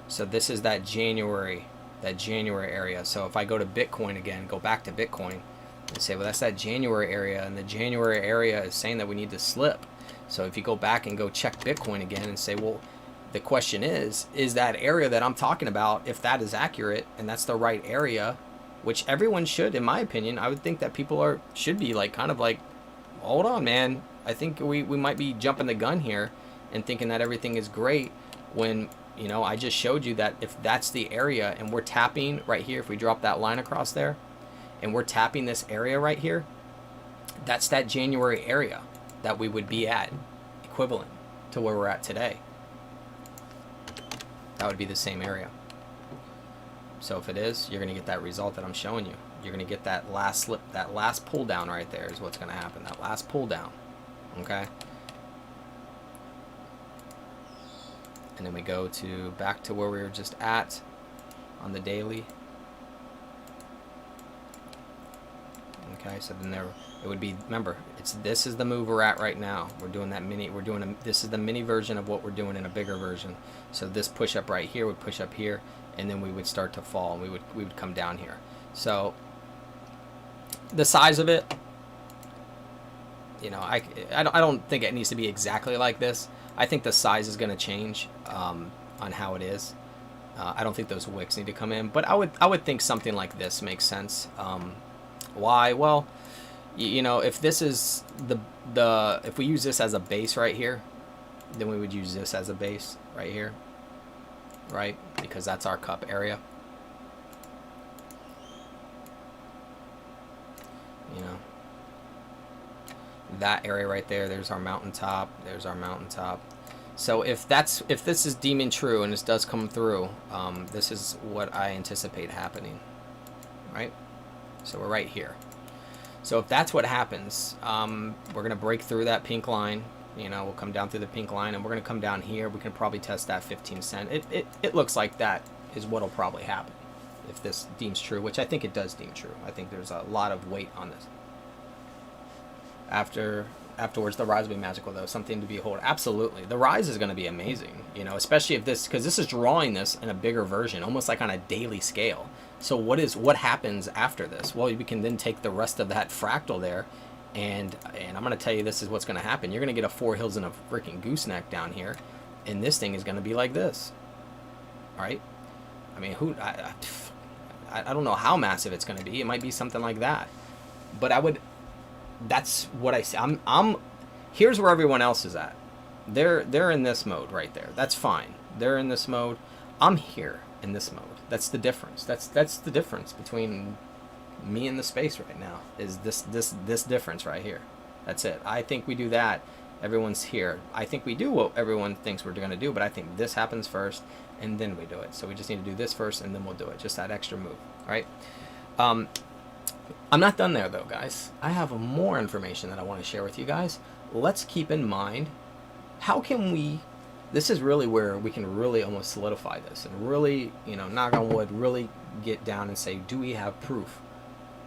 So this is that January area. So if I go to Bitcoin again, go back to Bitcoin and say, well, that's that January area, and the January area is saying that we need to slip. So if you go back and go check Bitcoin again and say, well, the question is that area that I'm talking about, if that is accurate and that's the right area, which everyone should, in my opinion, I would think that people should be like, kind of like, hold on, man. I think we might be jumping the gun here and thinking that everything is great when, you know, I just showed you that if that's the area and we're tapping right here, if we drop that line across there and we're tapping this area right here, that's that January area that we would be at, equivalent to where we're at today. That would be the same area. So if it is, you're going to get that result that I'm showing you. You're going to get that last slip, that last pull down right there is what's going to happen. That last pull down. Okay? And then we go to back to where we were just at on the daily. Okay, so then it would be, remember, this is the move we're at right now. We're doing that mini, this is the mini version of what we're doing in a bigger version. So this push up right here would push up here, and then we would start to fall, and we would come down here. So the size of it, you know, I don't think it needs to be exactly like this. I think the size is going to change on how it is. I don't think those wicks need to come in, but I would think something like this makes sense. Why? Well, you know, if this is if we use this as a base right here, then we would use this as a base right here, right? Because that's our cup area. You know, that area right there, there's our mountaintop, there's our mountaintop. So if this is deeming true and this does come through, this is what I anticipate happening, right? So we're right here. So if that's what happens, we're gonna break through that pink line. You know, we'll come down through the pink line, and we're gonna come down here. We can probably test that 15 cent. It looks like that is what'll probably happen if this deems true, which I think it does deem true. I think there's a lot of weight on this. Afterwards, the rise will be magical, though. Something to behold. Absolutely. The rise is going to be amazing, you know, especially if this, because this is drawing this in a bigger version, almost like on a daily scale. So what happens after this? Well, we can then take the rest of that fractal there, and I'm going to tell you this is what's going to happen. You're going to get a 4 hills and a freaking gooseneck down here, and this thing is going to be like this, right? I mean, I don't know how massive it's going to be. It might be something like that, but that's what I say. Here's where everyone else is at. They're in this mode right there. That's fine. They're in this mode. I'm here in this mode. That's the difference. That's the difference between me and the space right now. Is this difference right here. That's it. I think we do that. Everyone's here. I think we do what everyone thinks we're going to do, but I think this happens first, and then we do it. So we just need to do this first, and then we'll do it. Just that extra move, right? I'm not done there, though, guys. I have more information that I want to share with you guys. Let's keep in mind, how can we... This is really where we can really almost solidify this and really, you know, knock on wood, really get down and say, do we have proof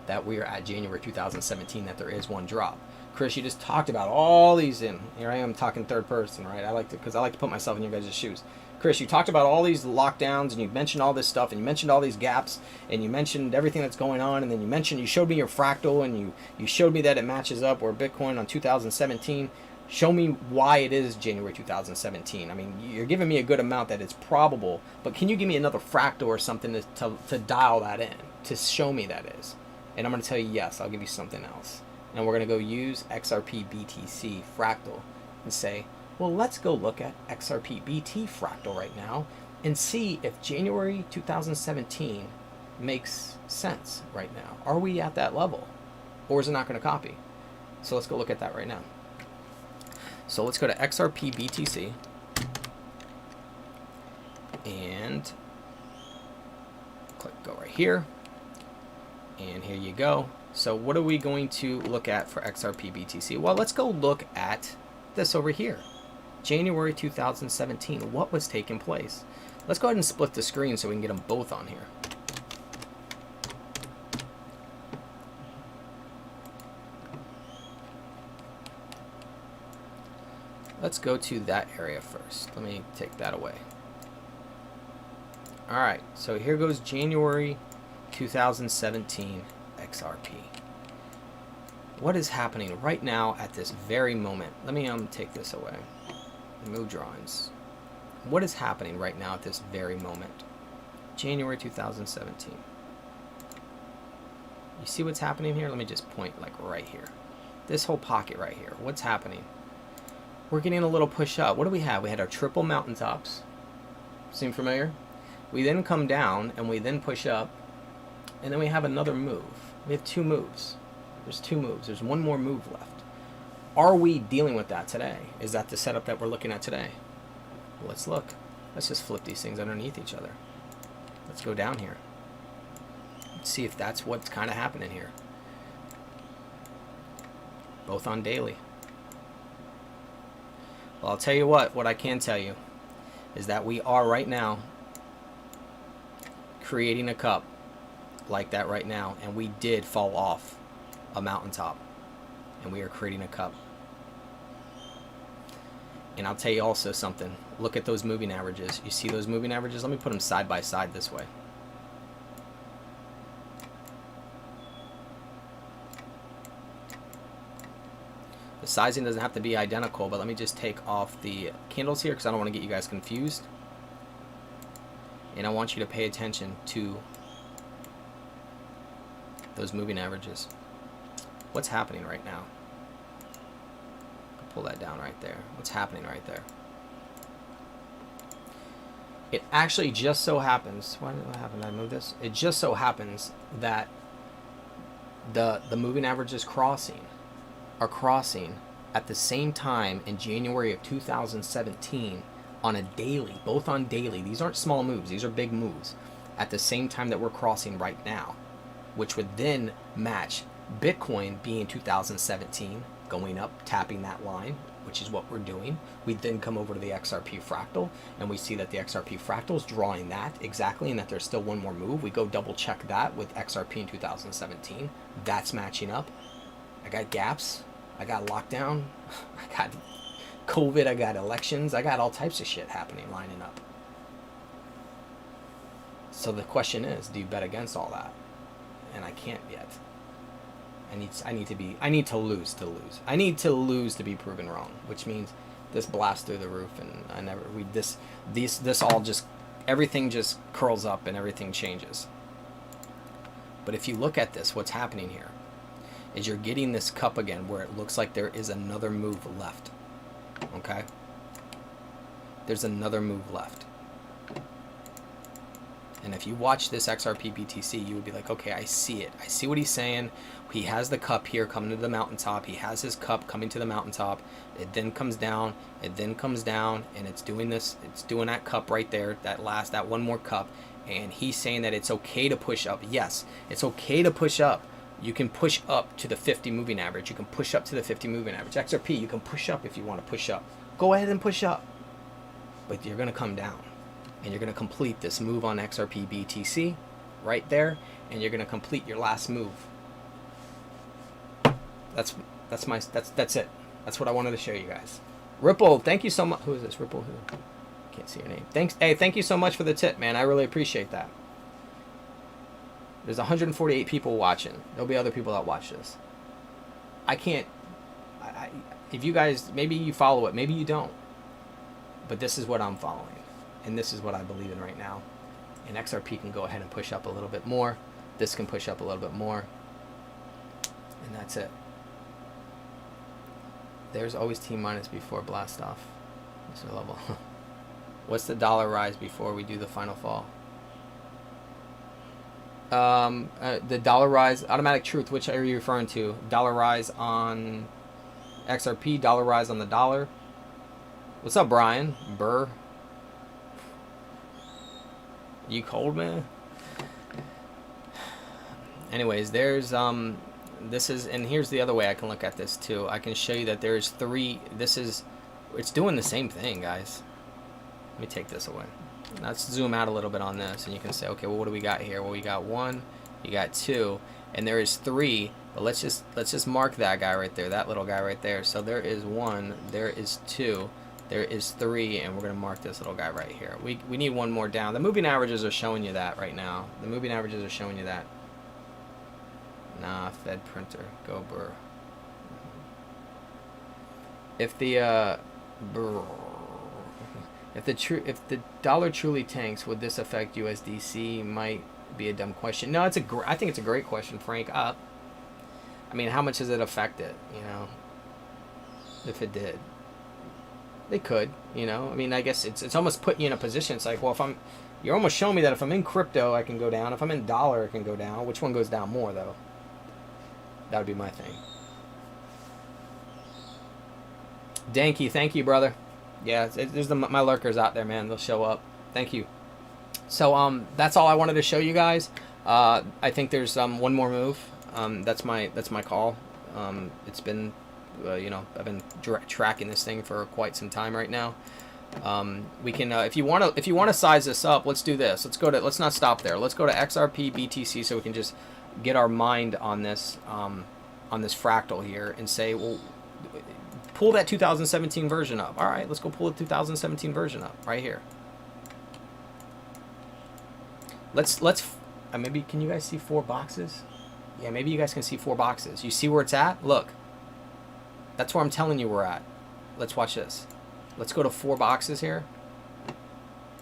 that we are at January 2017, that there is one drop? Chris, you just talked about all these in. Here I am talking third person, right? Because I like to put myself in your guys' shoes. Chris, you talked about all these lockdowns, and you mentioned all this stuff, and you mentioned all these gaps, and you mentioned everything that's going on, and then you showed me your fractal, and you showed me that it matches up where Bitcoin on 2017. Show me why it is January 2017. I mean, you're giving me a good amount that it's probable, but can you give me another fractal or something to dial that in, to show me that is? And I'm going to tell you, yes, I'll give you something else. And we're going to go use XRP BTC fractal and say, well, let's go look at XRP BT fractal right now and see if January 2017 makes sense right now. Are we at that level, or is it not going to copy? So let's go look at that right now. So let's go to XRP BTC and click go right here, and here you go. So what are we going to look at for XRP BTC? Well, let's go look at this over here. January 2017, what was taking place? Let's go ahead and split the screen so we can get them both on here. Let's go to that area first. Let me take that away. Alright, so here goes January 2017 XRP. What is happening right now at this very moment? Let me take this away. Move drawings. What is happening right now at this very moment? January 2017. You see what's happening here? Let me just point like right here. This whole pocket right here. What's happening? We're getting a little push up. What do we have? We had our triple mountaintops. Seem familiar? We then come down and we then push up, and then we have another move. We have 2 moves. There's 2 moves. There's one more move left. Are we dealing with that today? Is that the setup that we're looking at today? Well, let's look. Let's just flip these things underneath each other. Let's go down here. Let's see if that's what's kind of happening here. Both on daily. Well, I'll tell you what I can tell you is that we are right now creating a cup like that right now, and we did fall off a mountaintop, and we are creating a cup. And I'll tell you also something. Look at those moving averages. You see those moving averages? Let me put them side by side this way. The sizing doesn't have to be identical, but let me just take off the candles here because I don't want to get you guys confused. And I want you to pay attention to those moving averages. What's happening right now? Pull that down right there. What's happening right there? It actually just so happens, what happened? I moved this. It just so happens that the moving averages are crossing at the same time in January of 2017 on a daily, both on daily. These aren't small moves, these are big moves. At the same time that we're crossing right now, which would then match Bitcoin being 2017, going up, tapping that line, which is what we're doing. We then come over to the XRP fractal, and we see that the XRP fractal is drawing that exactly, and that there's still one more move. We go double check that with XRP in 2017. That's matching up. I got gaps. I got lockdown. I got COVID. I got elections. I got all types of shit happening, lining up. So the question is, do you bet against all that? And I can't yet. I need to lose to lose. I need to lose to be proven wrong, which means this blasts through the roof, and this all just, everything just curls up and everything changes. But if you look at this, what's happening here is you're getting this cup again where it looks like there is another move left. Okay? There's another move left. And if you watch this XRP BTC, you would be like, okay, I see it. I see what he's saying. He has the cup here coming to the mountaintop. He has his cup coming to the mountaintop. It then comes down. It then comes down. And it's doing this. It's doing that cup right there. That one more cup. And he's saying that it's okay to push up. Yes, it's okay to push up. You can push up to the 50 moving average. You can push up to the 50 moving average. XRP, you can push up if you want to push up. Go ahead and push up. But you're going to come down. And you're going to complete this move on XRP BTC right there, and you're going to complete your last move. That's it. That's what I wanted to show you guys. Ripple, thank you so much. Who is this? Ripple who? Can't see your name. Thanks. Hey, thank you so much for the tip, man. I really appreciate that. There's 148 people watching. There'll be other people that watch this. I can't. If you guys, maybe you follow it, maybe you don't. But this is what I'm following. And this is what I believe in right now. And XRP can go ahead and push up a little bit more. This can push up a little bit more. And that's it. There's always T minus before blast off. Mr. Level. What's the dollar rise before we do the final fall? The dollar rise, automatic truth, which are you referring to? Dollar rise on XRP, dollar rise on the dollar. What's up, Brian? Burr. You cold, man? Anyways, there's this is, and here's the other way I can look at this too. I can show you that there's three. It's doing the same thing, guys. Let me take this away. Let's zoom out a little bit on this, and you can say, okay, well, what do we got here? Well, we got 1, you got 2, and there is 3. But let's just mark that guy right there, that little guy right there. So there is 1, there is 2. There is 3, and we're going to mark this little guy right here. We need one more down. The moving averages are showing you that right now. The moving averages are showing you that. Nah, Fed printer. Go burr. If the if the dollar truly tanks, would this affect USDC? Might be a dumb question. No, I think it's a great question, Frank. I mean, how much does it affect it? You know, if it did. They could, you know. I mean, I guess it's almost putting you in a position. It's like, well, you're almost showing me that if I'm in crypto, I can go down. If I'm in dollar, I can go down. Which one goes down more, though? That would be my thing. Danky, thank you, brother. Yeah, there's my lurkers out there, man. They'll show up. Thank you. So that's all I wanted to show you guys. I think there's one more move. That's my call. It's been. You know, I've been tracking this thing for quite some time right now. We can, if you want to size this up, let's do this. Let's not stop there. Let's go to XRP BTC so we can just get our mind on this fractal here and say, well, pull that 2017 version up. All right, let's go pull the 2017 version up right here. Let's maybe, can you guys see 4 boxes? Yeah, maybe you guys can see 4 boxes. You see where it's at? Look. That's where I'm telling you we're at. Let's watch this. Let's go to 4 boxes here.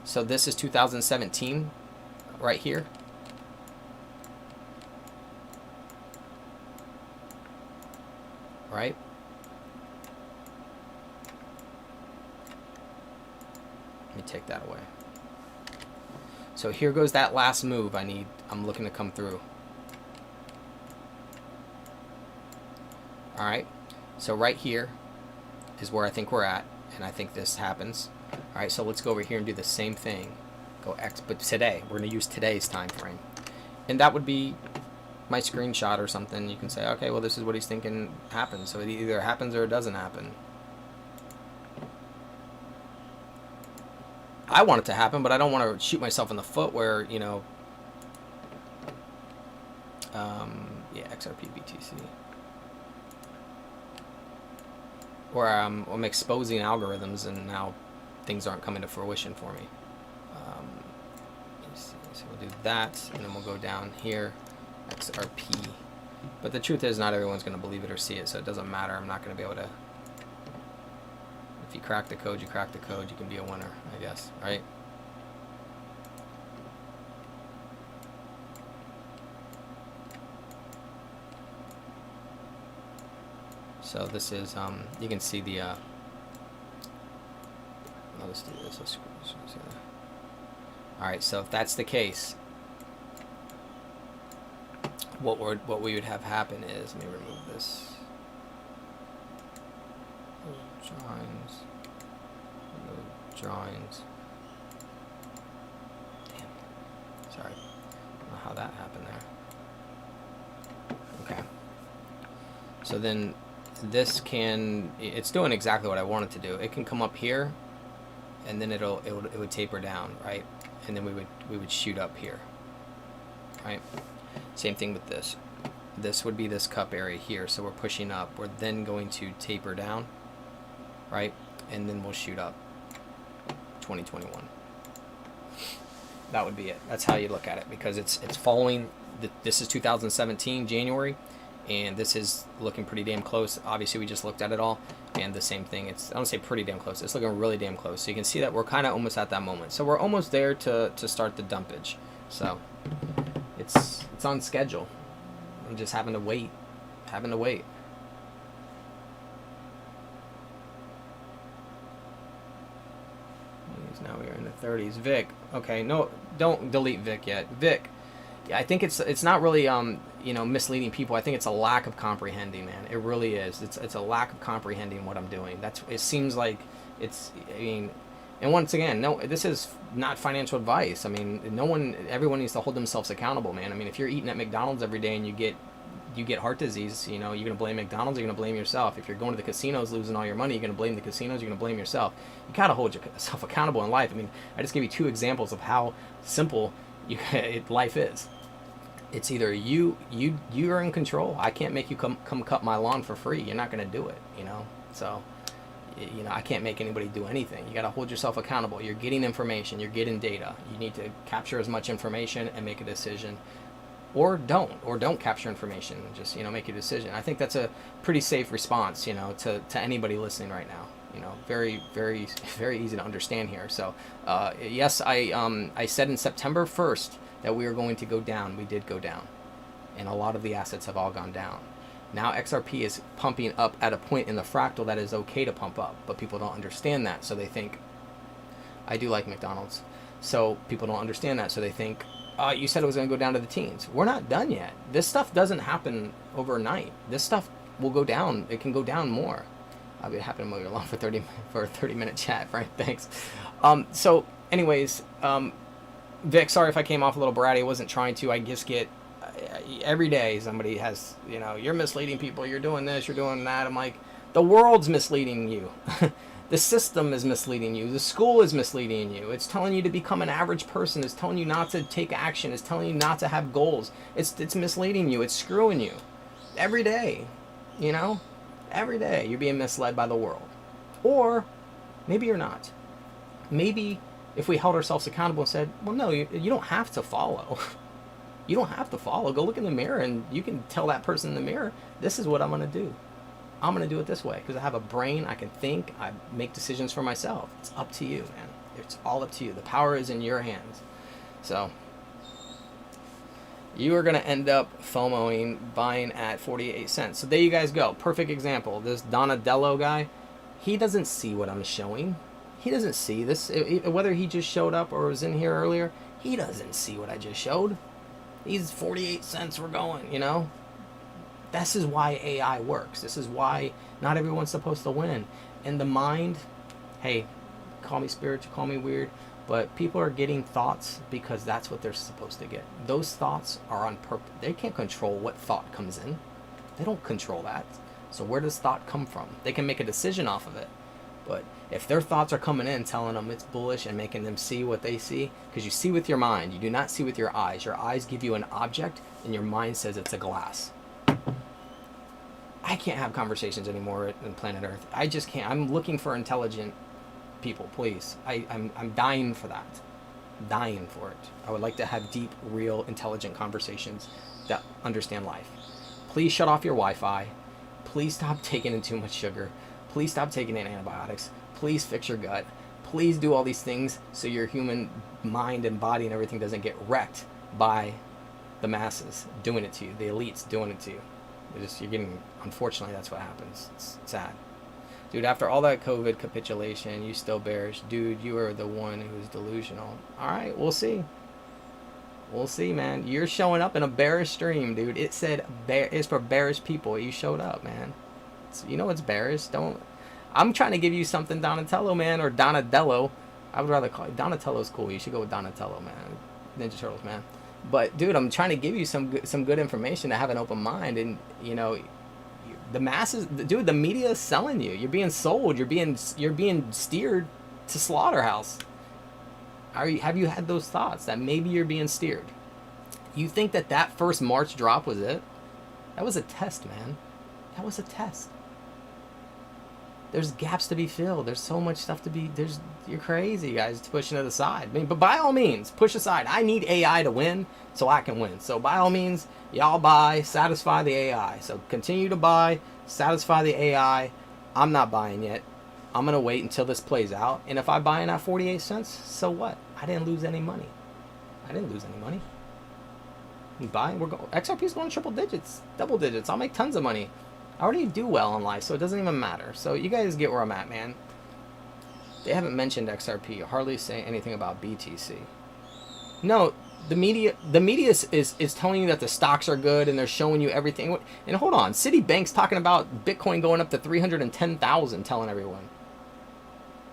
So this is 2017 right here. Right? Let me take that away. So here goes that last move I'm looking to come through. All right. So right here is where I think we're at, and I think this happens. All right, so let's go over here and do the same thing. Go X, but today. We're going to use today's time frame. And that would be my screenshot or something. You can say, okay, well, this is what he's thinking happens. So it either happens or it doesn't happen. I want it to happen, but I don't want to shoot myself in the foot where, you know, yeah, XRP BTC. Or I'm exposing algorithms and now things aren't coming to fruition for me. Let's see. So we'll do that, and then we'll go down here, XRP. But the truth is, not everyone's going to believe it or see it, so it doesn't matter. I'm not going to be able to. If you crack the code, you crack the code. You can be a winner, I guess, right? So this is, you can see the, let's do this. Let's see that. All right, so if that's the case, what we would have happen is, let me remove this. Drawings. Remove drawings. Damn. Sorry. I don't know how that happened there. Okay. So then this it's doing exactly what I want it to do. It can come up here, and then it would taper down, right? And then we would shoot up here, right? Same thing with this. This would be this cup area here, so we're pushing up. We're then going to taper down, right? And then we'll shoot up. 2021. That would be it. That's how you look at it, because it's following. This is 2017 January. And this is looking pretty damn close. Obviously, we just looked at it all. And the same thing. I don't say pretty damn close. It's looking really damn close. So you can see that we're kind of almost at that moment. So we're almost there to start the dumpage. So it's on schedule. I'm just having to wait. Having to wait. Now we're in the 30s. Vic. Okay, no, don't delete Vic yet. Vic. Yeah, I think it's not really you know, misleading people. I think it's a lack of comprehending, man. It really is. It's a lack of comprehending what I'm doing. It seems like it's, I mean, and once again, no, this is not financial advice. I mean, everyone needs to hold themselves accountable, man. I mean, if you're eating at McDonald's every day and you get heart disease, you know, you're gonna blame McDonald's, you're gonna blame yourself. If you're going to the casinos losing all your money, you're gonna blame the casinos, you're gonna blame yourself. You gotta hold yourself accountable in life. I mean, I just gave you 2 examples of how simple life is. It's either you are in control. I can't make you come cut my lawn for free. You're not going to do it, you know. So, you know, I can't make anybody do anything. You got to hold yourself accountable. You're getting information. You're getting data. You need to capture as much information and make a decision, or don't capture information. Just, you know, make a decision. I think that's a pretty safe response, you know, to anybody listening right now. You know, very, very, very easy to understand here. So, yes, I said in September 1st. That we were going to go down. We did go down, and a lot of the assets have all gone down. Now XRP is pumping up at a point in the fractal that is okay to pump up, but people don't understand that, so they think, I do like McDonald's, so people don't understand that, so they think, you said it was going to go down to the teens. We're not done yet. This stuff doesn't happen overnight. This stuff will go down. It can go down more. I'll be happy to mow your lawn for a 30-minute chat, Frank. Thanks. So, anyways, Vic, sorry if I came off a little bratty. I wasn't trying to. I just get every day somebody has, you know, you're misleading people. You're doing this. You're doing that. I'm like, the world's misleading you. The system is misleading you. The school is misleading you. It's telling you to become an average person. It's telling you not to take action. It's telling you not to have goals. It's misleading you. It's screwing you. Every day, you know, every day you're being misled by the world. Or maybe you're not. Maybe if we held ourselves accountable and said, well, no, you don't have to follow. You don't have to follow. Go look in the mirror and you can tell that person in the mirror, this is what I'm going to do. I'm going to do it this way because I have a brain. I can think. I make decisions for myself. It's up to you, man. It's all up to you. The power is in your hands. So you are going to end up FOMOing, buying at 48 cents. So there you guys go. Perfect example. This Donatello guy, he doesn't see what I'm showing. He doesn't see this. Whether he just showed up or was in here earlier, he doesn't see what I just showed. These 48 cents we're going, you know? This is why AI works. This is why not everyone's supposed to win. And the mind, hey, call me spiritual, call me weird, but people are getting thoughts because that's what they're supposed to get. Those thoughts are on purpose. They can't control what thought comes in. They don't control that. So where does thought come from? They can make a decision off of it. But if their thoughts are coming in telling them it's bullish and making them see what they see, because you see with your mind, you do not see with your eyes. Your eyes give you an object and your mind says it's a glass. I can't have conversations anymore in planet Earth. I just can't. I'm looking for intelligent people, please. I'm dying for that. Dying for it. I would like to have deep, real, intelligent conversations that understand life. Please shut off your Wi-Fi. Please stop taking in too much sugar. Please stop taking in antibiotics. Please fix your gut. Please do all these things so your human mind and body and everything doesn't get wrecked by the masses doing it to you, the elites doing it to you. You're getting, unfortunately, that's what happens. It's sad. Dude, after all that COVID capitulation, you still bearish. Dude, you are the one who's delusional. All right, we'll see. We'll see, man. You're showing up in a bearish stream, dude. It said it's for bearish people. You showed up, man. You know it's bearish. Don't. I'm trying to give you something Donatello, man, or Donatello. I would rather call it Donatello's cool. You should go with Donatello, man. Ninja Turtles, man. But dude, I'm trying to give you some good information to have an open mind, and you know, the masses, dude, the media is selling you. You're being sold. You're being steered to slaughterhouse. Have you had those thoughts that maybe you're being steered? You think that first March drop was it? That was a test, man. That was a test. There's gaps to be filled. There's so much stuff to be. You're crazy, guys, pushing it aside. I mean, but by all means, push aside. I need AI to win so I can win. So by all means, y'all buy, satisfy the AI. So continue to buy, satisfy the AI. I'm not buying yet. I'm going to wait until this plays out. And if I buy in at 48 cents, so what? I didn't lose any money. XRP's going triple digits, double digits. I'll make tons of money. I already do well in life, so it doesn't even matter. So you guys get where I'm at, man. They haven't mentioned XRP, hardly say anything about BTC. No, the media is telling you that the stocks are good and they're showing you everything. And hold on, Citibank's talking about Bitcoin going up to 310,000, telling everyone.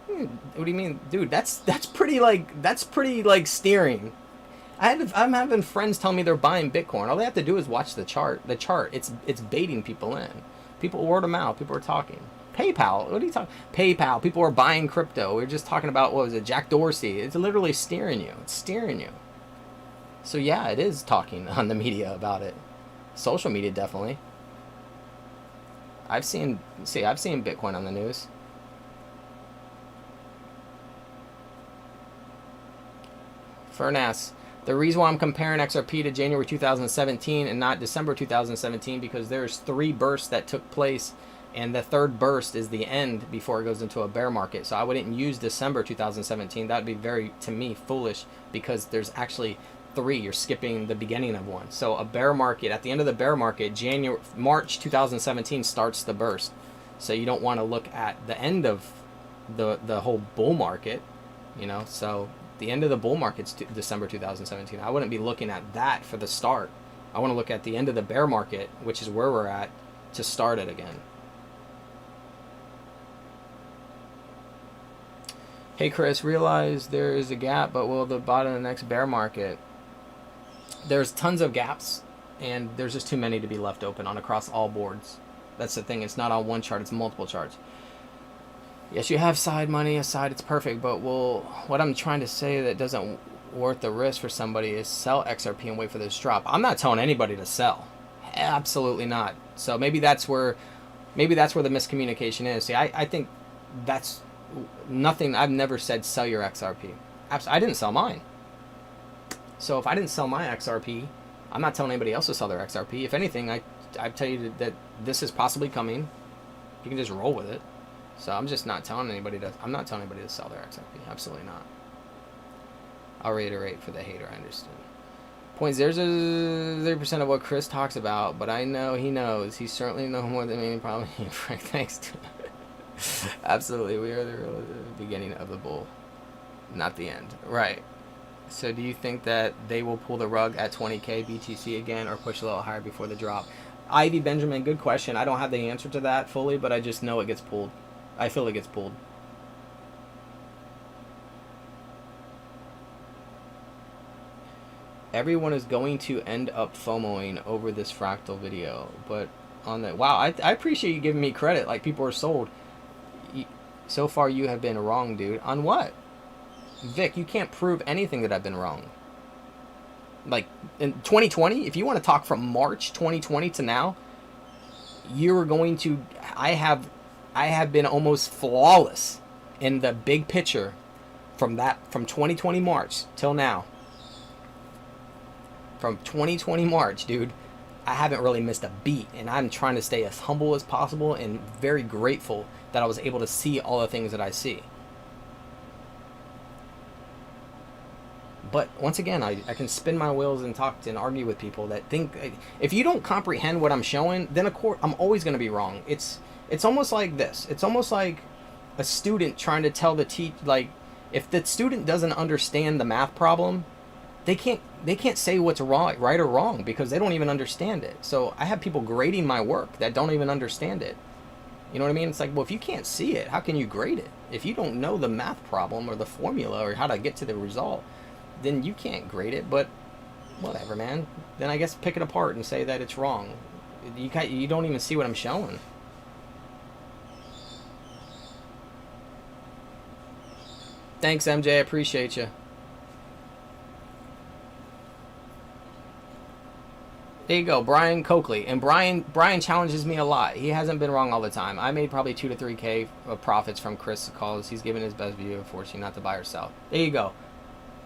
What do you mean, dude? That's pretty like steering. I'm having friends tell me they're buying Bitcoin. All they have to do is watch the chart. It's baiting people in. People word of mouth. People are talking. PayPal. What are you talking? PayPal. People are buying crypto. We were just talking about, what was it, Jack Dorsey. It's literally steering you. It's steering you. So yeah, it is talking on the media about it. Social media, definitely. I've seen Bitcoin on the news. Furnace. The reason why I'm comparing XRP to January 2017 and not December 2017, because there's 3 bursts that took place, and the third burst is the end before it goes into a bear market. So I wouldn't use December 2017. That would be very, to me, foolish, because there's actually 3. You're skipping the beginning of one. So a bear market, at the end of the bear market, March 2017 starts the burst. So you don't want to look at the end of the whole bull market, you know. So the end of the bull market's December 2017. I wouldn't be looking at that for the start. I want to look at the end of the bear market, which is where we're at, to start it again. Hey Chris, realize there is a gap, but will the bottom of the next bear market? There's tons of gaps, and there's just too many to be left open on across all boards. That's the thing. It's not on one chart. It's multiple charts. Yes, you have side money aside, it's perfect, but what I'm trying to say that doesn't worth the risk for somebody is sell XRP and wait for this drop. I'm not telling anybody to sell. Absolutely not. So maybe that's where the miscommunication is. See, I think that's nothing. I've never said sell your XRP. I didn't sell mine. So if I didn't sell my XRP, I'm not telling anybody else to sell their XRP. If anything, I tell you that this is possibly coming. You can just roll with it. So I'm just not telling anybody to. I'm not telling anybody to sell their XRP. Absolutely not. I'll reiterate for the hater. I understood. 0.003% of what Chris talks about, but I know he knows. He certainly knows more than me. Probably. Thanks to. Absolutely, we are the beginning of the bull, not the end. Right. So do you think that they will pull the rug at 20K BTC again, or push a little higher before the drop? Ivy Benjamin, good question. I don't have the answer to that fully, but I just know it gets pulled. I feel it gets pulled. Everyone is going to end up FOMOing over this fractal video, but on the wow, I appreciate you giving me credit. Like, people are sold. So far, you have been wrong, dude. On what? Vic, you can't prove anything that I've been wrong. Like, in 2020, if you want to talk from March 2020 to now, you're going to... I have been almost flawless in the big picture from 2020 March till now. From 2020 March, dude, I haven't really missed a beat, and I'm trying to stay as humble as possible and very grateful that I was able to see all the things that I see. But once again, I can spin my wheels and talk and argue with people that think, if you don't comprehend what I'm showing, then of course I'm always going to be wrong. It's almost like this. It's almost like a student trying to tell the teacher, like, if the student doesn't understand the math problem, they can't say what's wrong, right or wrong, because they don't even understand it. So I have people grading my work that don't even understand it. You know what I mean? It's like, well, if you can't see it, how can you grade it? If you don't know the math problem or the formula or how to get to the result, then you can't grade it. But whatever, man. Then I guess pick it apart and say that it's wrong. You don't even see what I'm showing. Thanks, MJ. I appreciate you. There you go, Brian Coakley. And Brian challenges me a lot. He hasn't been wrong all the time. I made probably 2 to 3K of profits from Chris calls. He's given his best view, unfortunately, not to buy or sell. There you go.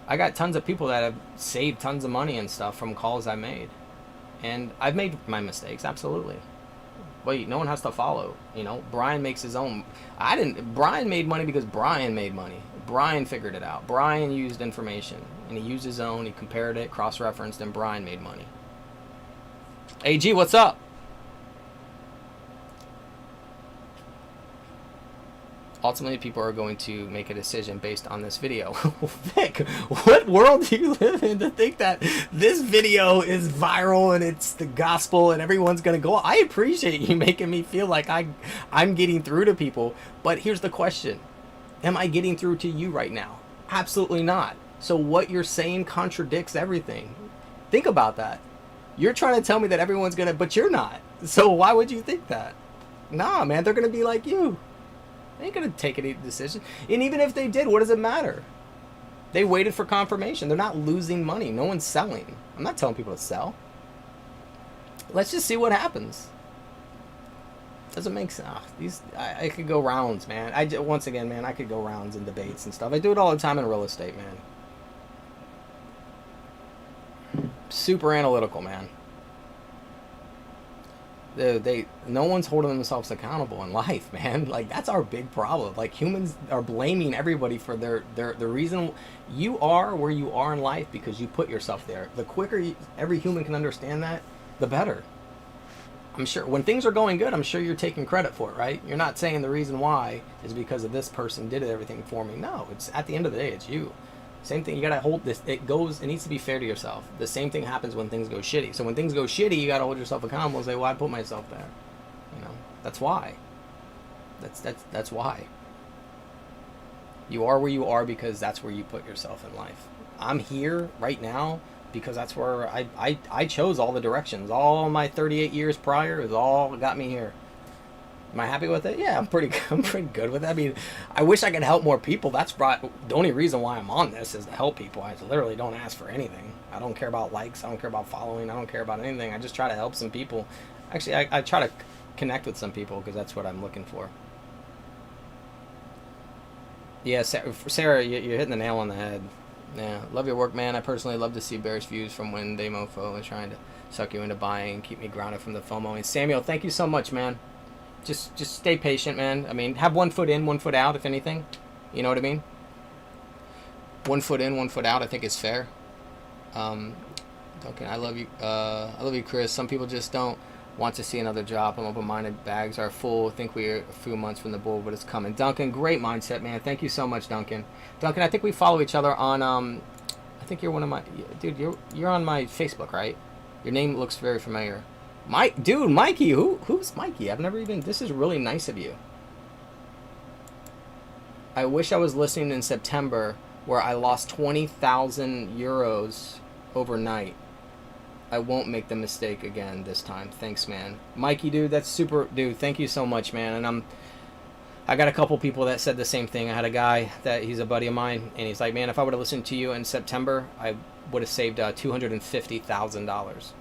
I got tons of people that have saved tons of money and stuff from calls I made. And I've made my mistakes, absolutely. But no one has to follow, you know. Brian makes his own. Brian made money because Brian made money. Brian figured it out. Brian used information. And he used his own, he compared it, cross-referenced, and Brian made money. AG, what's up? Ultimately, people are going to make a decision based on this video. Vic, what world do you live in to think that this video is viral and it's the gospel and everyone's going to go? I appreciate you making me feel like I'm getting through to people. But here's the question. Am I getting through to you right now? Absolutely not. So what you're saying contradicts everything. Think about that. You're trying to tell me that everyone's going to, but you're not. So why would you think that? Nah, man, they're going to be like you. They ain't going to take any decision. And even if they did, what does it matter? They waited for confirmation. They're not losing money. No one's selling. I'm not telling people to sell. Let's just see what happens. Doesn't make sense. I could go rounds, man. Once again, man, I could go rounds in debates and stuff. I do it all the time in real estate, man. Super analytical, man. No one's holding themselves accountable in life, man. Like, that's our big problem. Like, humans are blaming everybody for the reason you are where you are in life because you put yourself there. The quicker every human can understand that, the better. I'm sure when things are going good, I'm sure you're taking credit for it, right? You're not saying the reason why is because of this person did everything for me. No, it's at the end of the day, it's you. Same thing, you gotta hold this, it needs to be fair to yourself. The same thing happens when things go shitty. So when things go shitty, you gotta hold yourself accountable and say, well, I put myself there. You know, that's why. That's why. You are where you are because that's where you put yourself in life. I'm here right now because that's where I chose all the directions. All my 38 years prior is all got me here. Am I happy with it? Yeah, I'm pretty good with it. I mean, I wish I could help more people. That's the only reason why I'm on this is to help people. I literally don't ask for anything. I don't care about likes. I don't care about following. I don't care about anything. I just try to help some people. Actually, I try to connect with some people because that's what I'm looking for. Yeah, Sarah, you're hitting the nail on the head. Yeah, love your work, man. I personally love to see bearish views from when they mofo and trying to suck you into buying and keep me grounded from the FOMO. And Samuel, thank you so much, man. just stay patient, man. I mean, have 1 foot in, 1 foot out, if anything. You know what I mean? 1 foot in, 1 foot out, I think is fair. Duncan, I love you. I love you, Chris. Some people just don't want to see another drop. I'm open-minded. Bags are full. I think we're a few months from the bull, but it's coming. Duncan, great mindset, man. Thank you so much, Duncan. Duncan, I think we follow each other on. I think you're one of my dude. You're on my Facebook, right? Your name looks very familiar. Dude, Mikey. Who's Mikey? I've never even. This is really nice of you. I wish I was listening in September, where I lost 20,000 euros overnight. I won't make the mistake again this time. Thanks, man. Mikey, dude, that's super. Dude, thank you so much, man. And I got a couple people that said the same thing. I had a guy that he's a buddy of mine, and he's like, man, if I would have listened to you in September, I would have saved $250,000.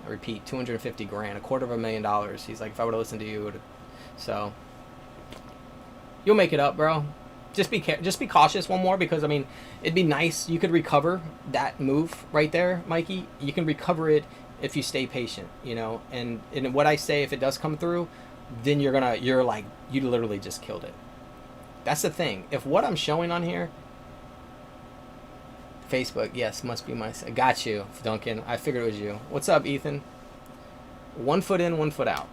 I repeat, 250 grand, $250,000. He's like, if I would have listened to you, it would have. So you'll make it up, bro. Just be cautious one more, because I mean, it'd be nice. You could recover that move right there, Mikey. You can recover it if you stay patient, you know. And what I say, if it does come through, then you're like, you literally just killed it. That's the thing. If what I'm showing on here, Facebook, yes, must be my. Got you, Duncan. I figured it was you. What's up, Ethan? 1 foot in, 1 foot out.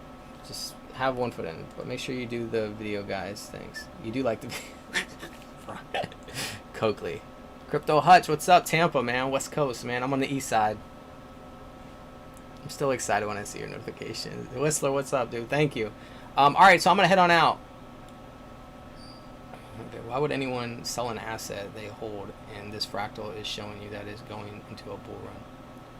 Just have 1 foot in, but make sure you do the video, guys. Thanks. You do like the. Coakley. Crypto Hutch, what's up? Tampa, man. West Coast, man. I'm on the east side. I'm still excited when I see your notifications. Whistler, what's up, dude? Thank you. Alright, so I'm going to head on out. Okay, why would anyone sell an asset they hold and this fractal is showing you that is going into a bull run?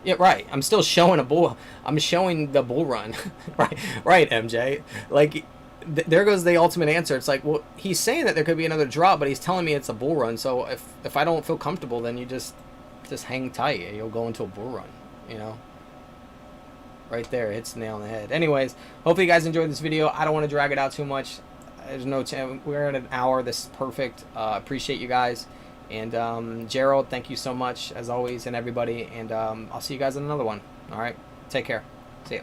Yeah, right. I'm still showing a bull. I'm showing the bull run. right, MJ. Like, there goes the ultimate answer. It's like, well, he's saying that there could be another drop, but he's telling me it's a bull run. So if I don't feel comfortable, then you just hang tight and you'll go into a bull run, you know. Right there, hits the nail on the head. Anyways, hopefully you guys enjoyed this video. I don't want to drag it out too much. There's no chance. We're at an hour. This is perfect. Appreciate you guys. And Gerald, thank you so much as always, and everybody. And I'll see you guys in another one. All right, take care. See ya.